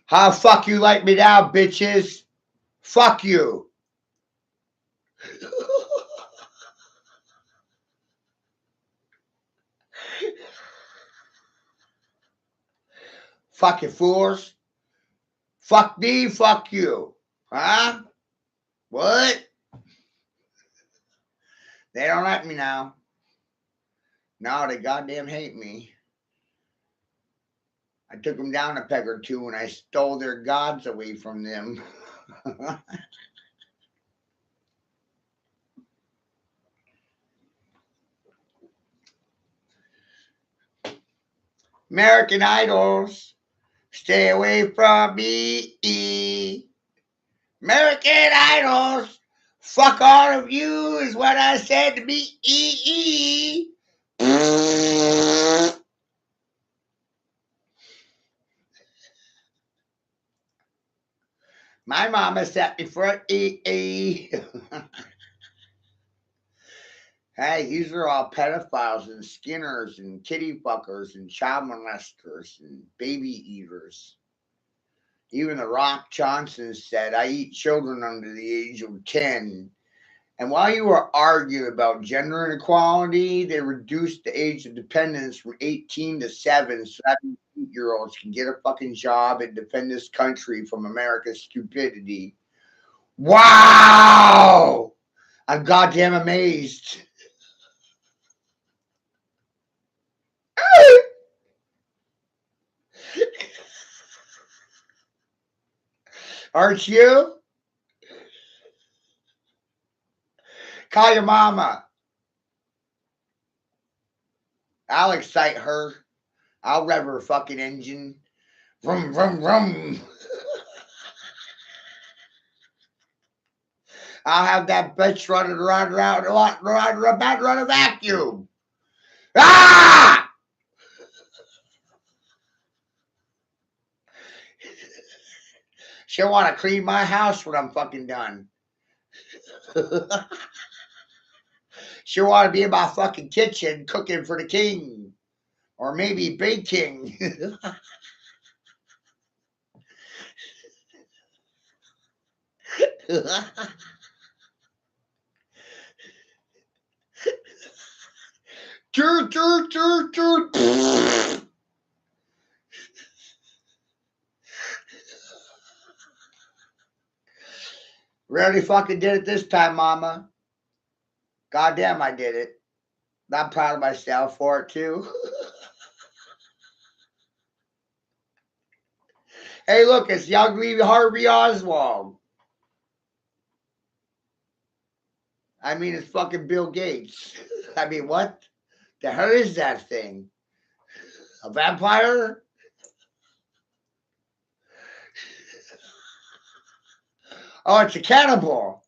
How fuck you like me now, bitches? Fuck you. Fucking fools. Fuck me, fuck you. Huh? What? They don't like me now. No, they goddamn hate me. I took them down a peg or two and I stole their gods away from them. American Idols, stay away from me. American Idols, fuck all of you is what I said to me. My mama set me for an E. Hey, these are all pedophiles and skinners and kitty fuckers and child molesters and baby eaters. Even The Rock Johnson said, I eat children under the age of 10. And while you were arguing about gender inequality, they reduced the age of dependence from 18 to 7 so that 8-year-olds can get a fucking job and defend this country from America's stupidity. Wow! I'm goddamn amazed. Aren't you? Call your mama. I'll excite her. I'll rev her fucking engine. Vroom, vroom, vroom. I'll have that bitch running around run a vacuum. Ah! She'll want to clean my house when I'm fucking done. She'll want to be in my fucking kitchen cooking for the king. Or maybe baking. Really fucking did it this time, mama. Goddamn, I did it. I'm proud of myself for it, too. Hey, look, it's young Lee Harvey Oswald. I mean, it's fucking Bill Gates. I mean, what the hell is that thing? A vampire? Oh, it's a cannibal.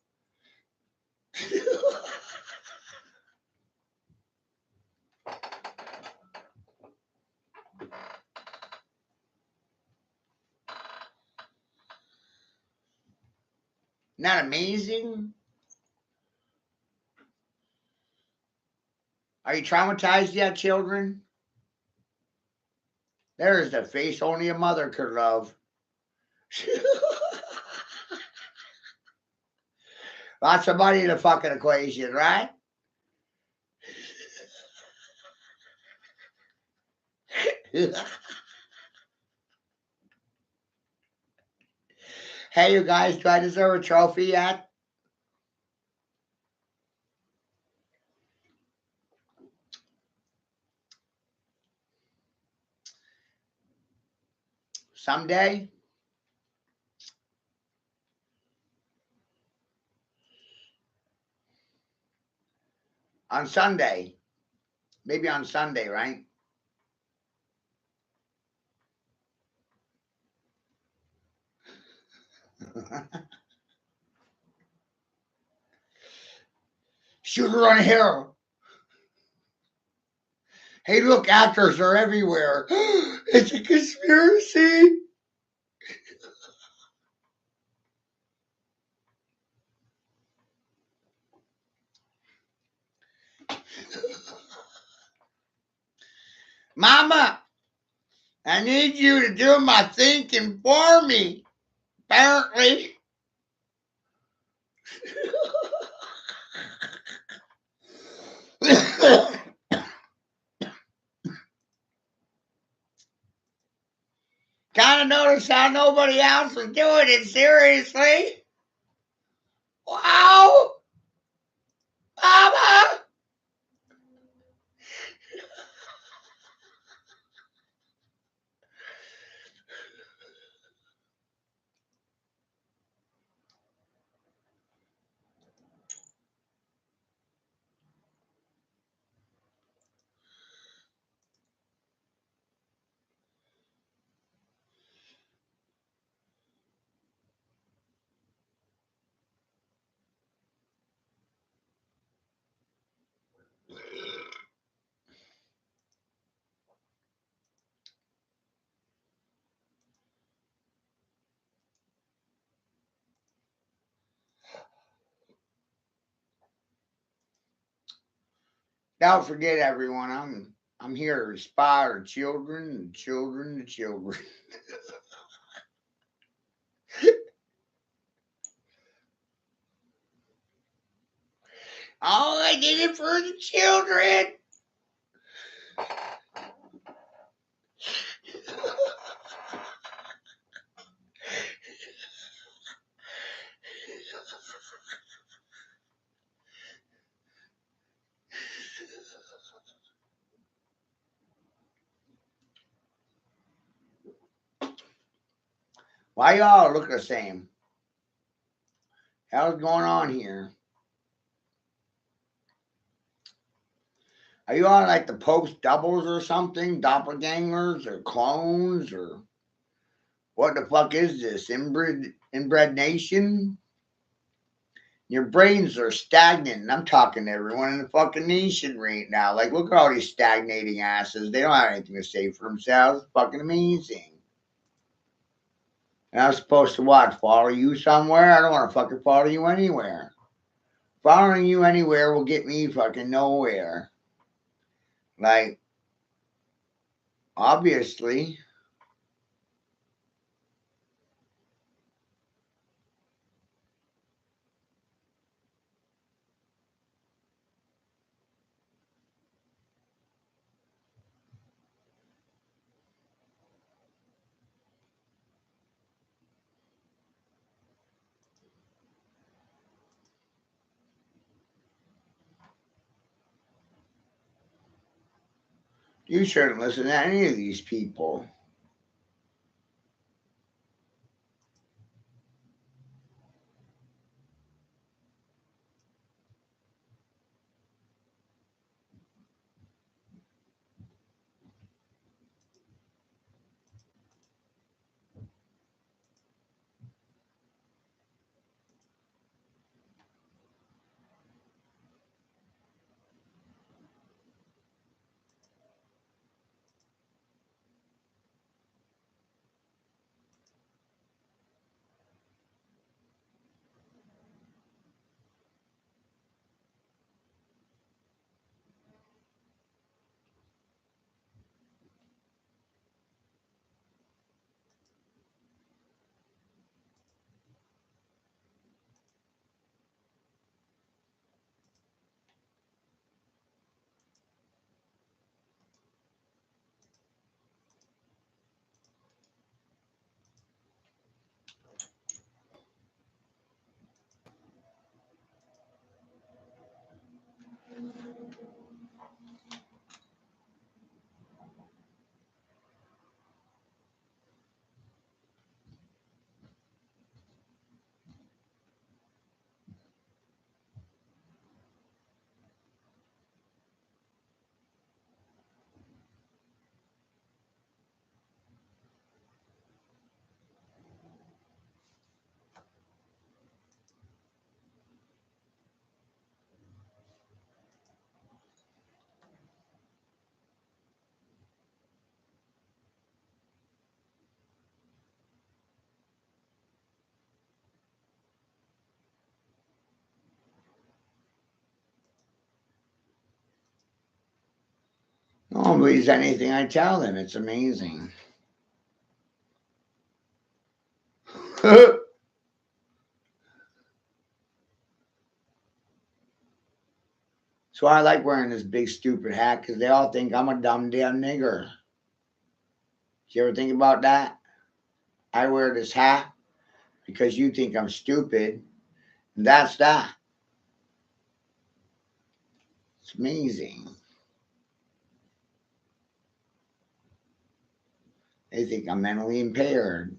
Not amazing? Are you traumatized yet, children? There's the face only a mother could love. Lots of money in the fucking equation, right? Hey, you guys, do I deserve a trophy yet? Someday? On Sunday. Maybe on Sunday, right? Shooter on a hill. Hey, look, actors are everywhere. It's a conspiracy. Mama, I need you to do my thinking for me. Apparently. Kind of noticed how nobody else was doing it seriously. Wow. Mama. Don't forget, everyone, I'm here to inspire children and children and children. Oh, I did it for the children. Why y'all look the same? Hell's going on here? Are you all like the Pope's doubles or something? Doppelgangers or clones or what the fuck is this? Inbred nation? Your brains are stagnant. And I'm talking to everyone in the fucking nation right now. Like, look at all these stagnating asses. They don't have anything to say for themselves. It's fucking amazing. And I'm supposed to what? Follow you somewhere? I don't want to fucking follow you anywhere. Following you anywhere will get me fucking nowhere. Like, obviously. You shouldn't listen to any of these people. No one believes anything I tell them. It's amazing. So I like wearing this big stupid hat because they all think I'm a dumb damn nigger. You ever think about that? I wear this hat because you think I'm stupid. And that's that. It's amazing. They think I'm mentally impaired.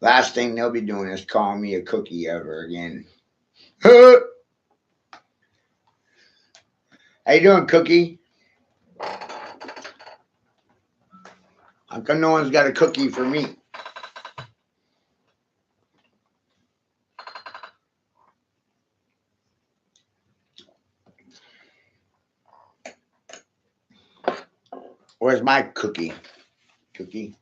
Last thing they'll be doing is calling me a cookie ever again. How you doing, Cookie? How come no one's got a cookie for me? Where's my cookie? Cookie?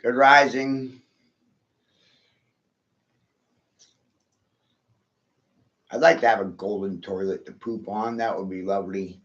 Good rising. I'd like to have a golden toilet to poop on. That would be lovely.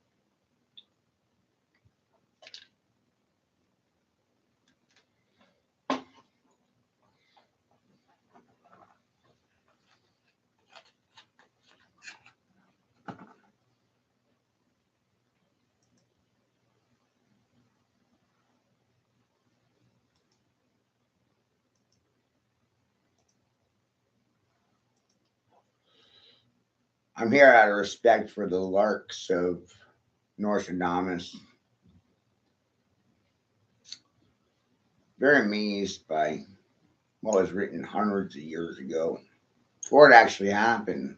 I'm here out of respect for the larks of Nostradamus. Very amazed by what was written hundreds of years ago before it actually happened.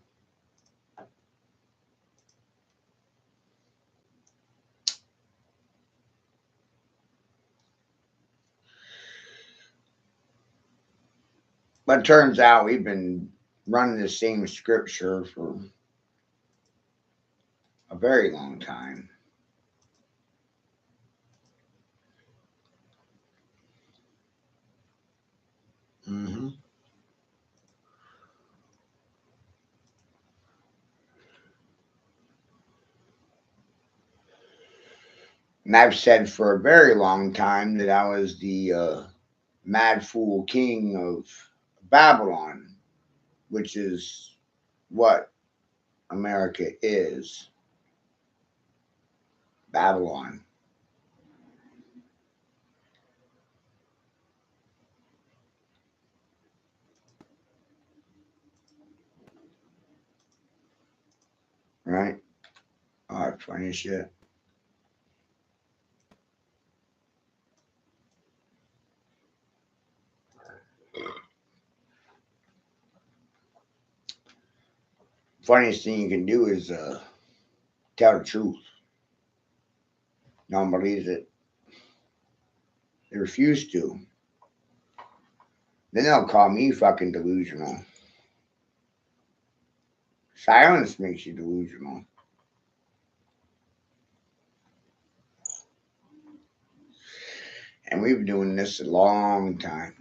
But it turns out we've been running the same scripture for a very long time. Mm-hmm. And I've said for a very long time that I was the mad fool king of Babylon, which is what America is. Babylon. Right? Oh, funny shit. Funniest thing you can do is tell the truth. No one believes it. They refuse to. Then they'll call me fucking delusional. Silence makes you delusional. And we've been doing this a long time.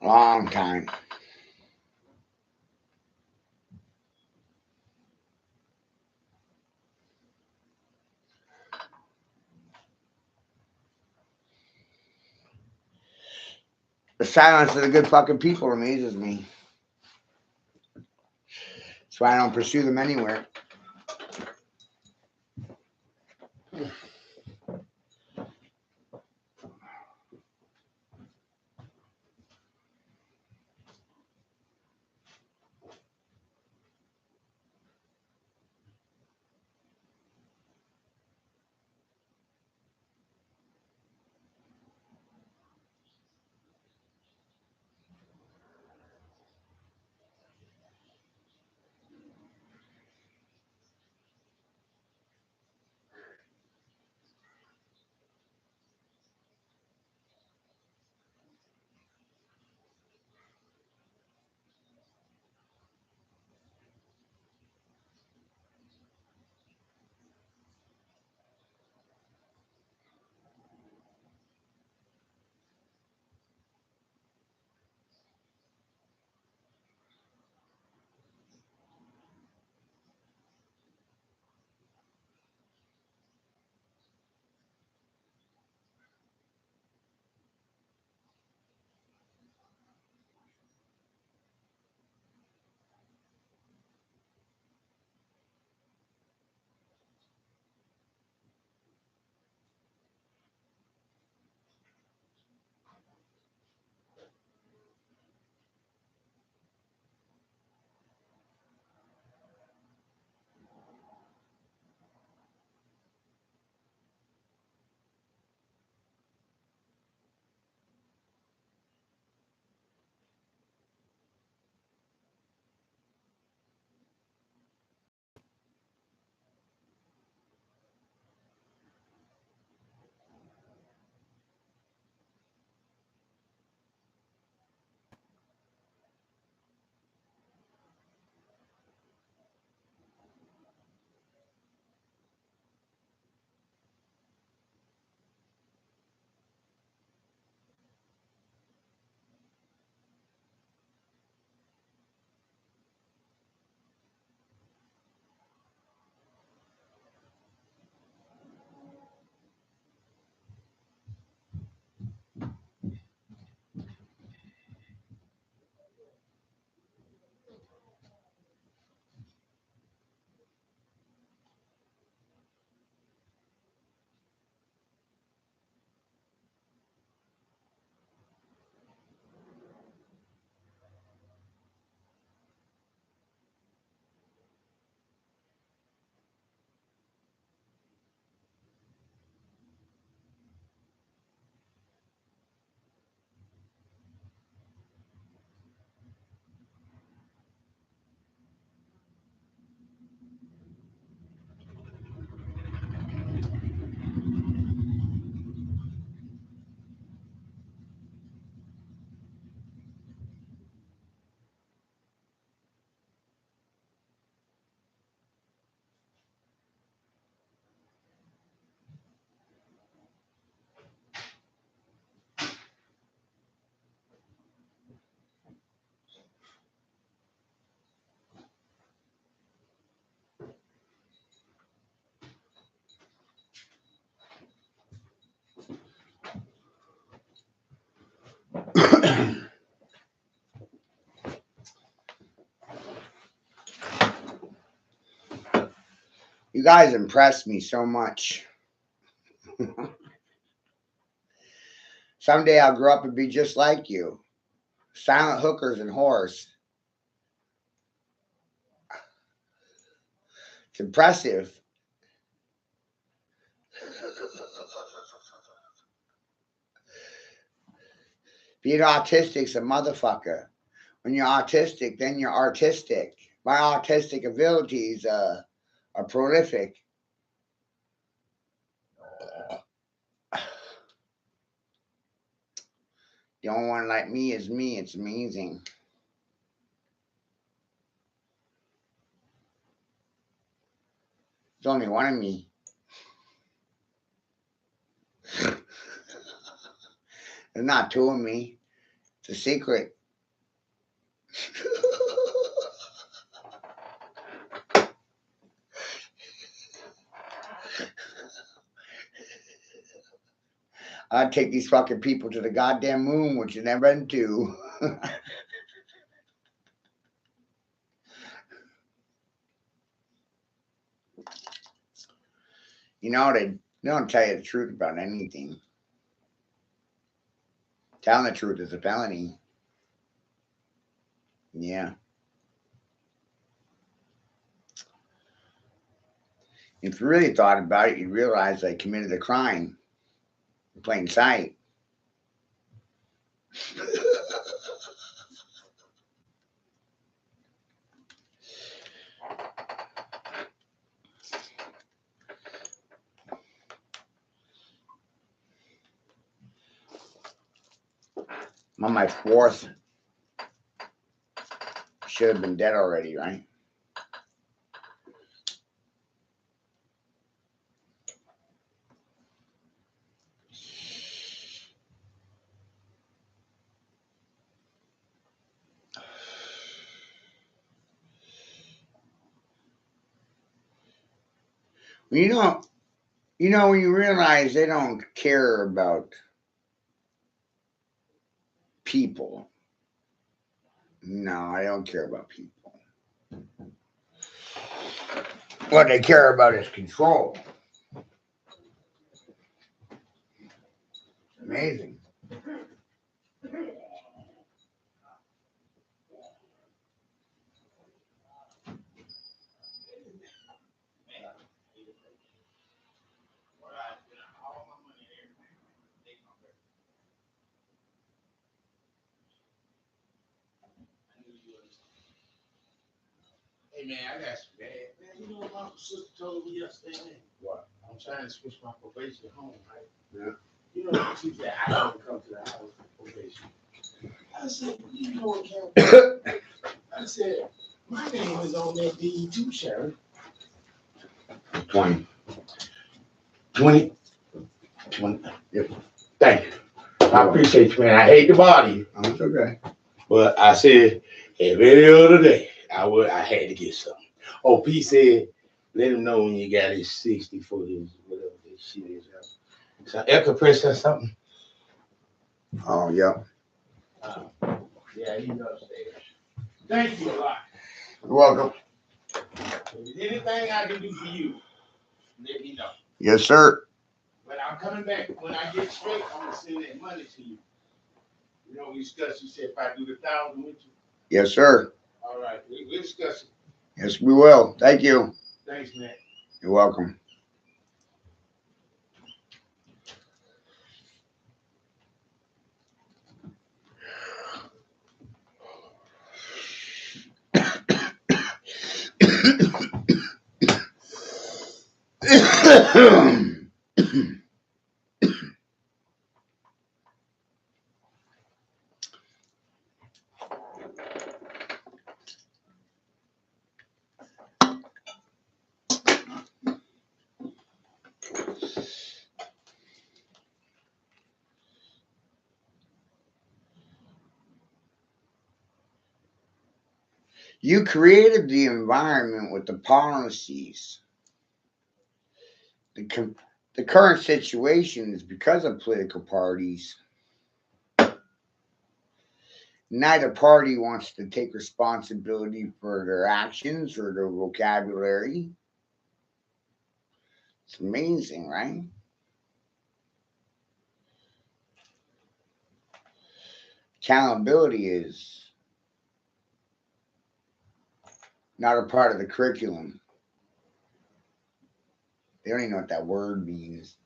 Long time. The silence of the good fucking people amazes me. That's why I don't pursue them anywhere. guys impress me so much. Someday I'll grow up and be just like you. Silent hookers and whores. It's impressive. Being autistic's a motherfucker. When you're autistic, then you're artistic. My autistic abilities are prolific. The only one like me is me. It's amazing. There's only one of me. There's not two of me. It's a secret. I'd take these fucking people to the goddamn moon, which you never been to. You know, they don't tell you the truth about anything. Telling the truth is a felony. Yeah. If you really thought about it, you'd realize they committed a crime in plain sight. I'm on my fourth. Should have been dead already, right? You know, when you realize they don't care about people. No, I don't care about people. What they care about is control. Amazing. Hey man, I got some bad. Man, you know what my sister told me yesterday, man? What? I'm trying to switch my probation home, right? Yeah. You know, she said I don't come to the house for probation. I said, you know what, Captain? I said, my name is on that deed too, Sheriff. 20. 20. Yep. Thank you. I appreciate you, man. I hate to bother you. Oh, it's okay. But I said, every other day, I had to get something. Oh, P said, let him know when you got his 60 for his whatever this shit is. So air compressor or something. Oh, yeah. Yeah, he's upstairs. Thank you a lot. You're welcome. If there's anything I can do for you, let me know. Yes, sir. But I'm coming back. When I get straight, I'm gonna send that money to you. You know, we discussed, you said if I do the 1,000 with you. Yes, sir. All right, we'll discuss it. Yes, we will. Thank you. Thanks, man. You're welcome. You created the environment with the policies. The current situation is because of political parties. Neither party wants to take responsibility for their actions or their vocabulary. It's amazing, right? Accountability is not a part of the curriculum. They don't even know what that word means.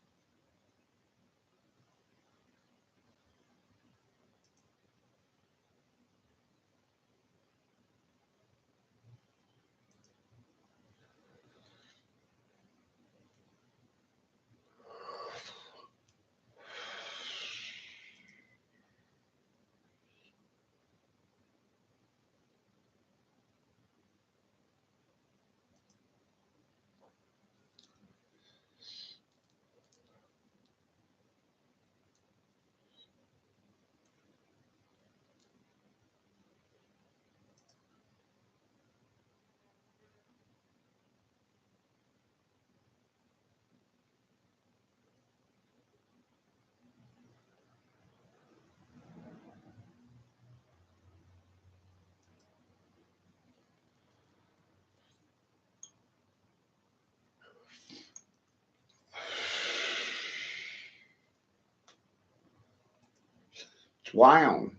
It's wild.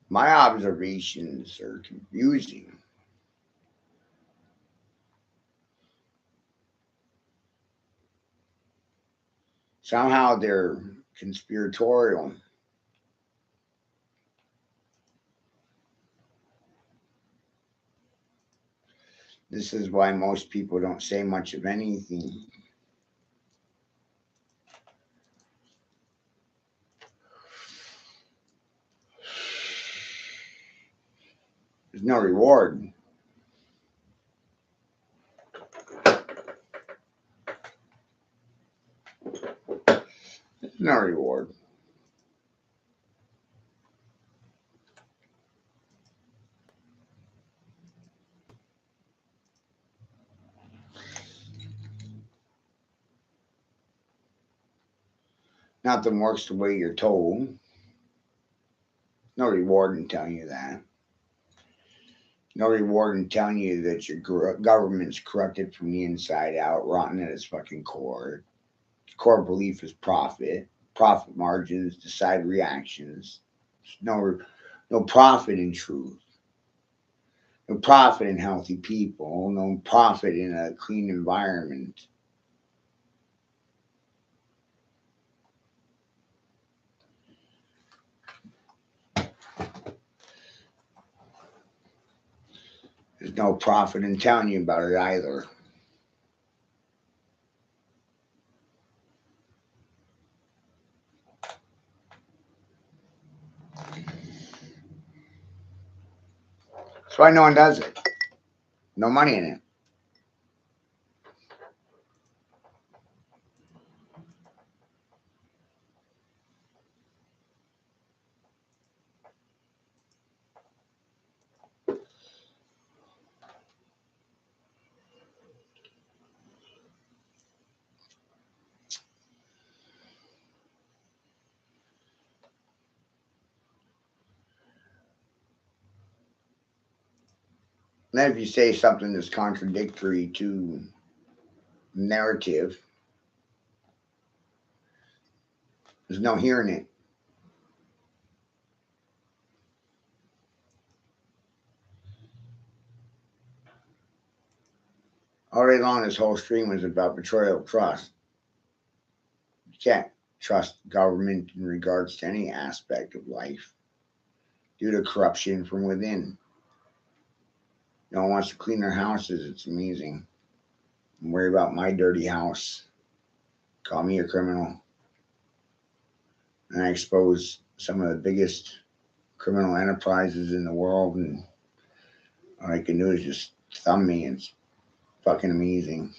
My observations are confusing. Somehow they're conspiratorial. This is why most people don't say much of anything. There's no reward. There's no reward. Nothing works the way you're told. No reward in telling you that. No reward in telling you that your government's corrupted from the inside out, rotten at its fucking core. Its core belief is profit. Profit margins decide reactions. No profit in truth. No profit in healthy people. No profit in a clean environment. There's no profit in telling you about it either. That's why no one does it. No money in it. Then if you say something that's contradictory to narrative, there's no hearing it. All day long, this whole stream was about betrayal of trust. You can't trust government in regards to any aspect of life due to corruption from within. No one wants to clean their houses. It's amazing. I'm worried about my dirty house. Call me a criminal. And I expose some of the biggest criminal enterprises in the world, and all I can do is just thumb me. It's fucking amazing.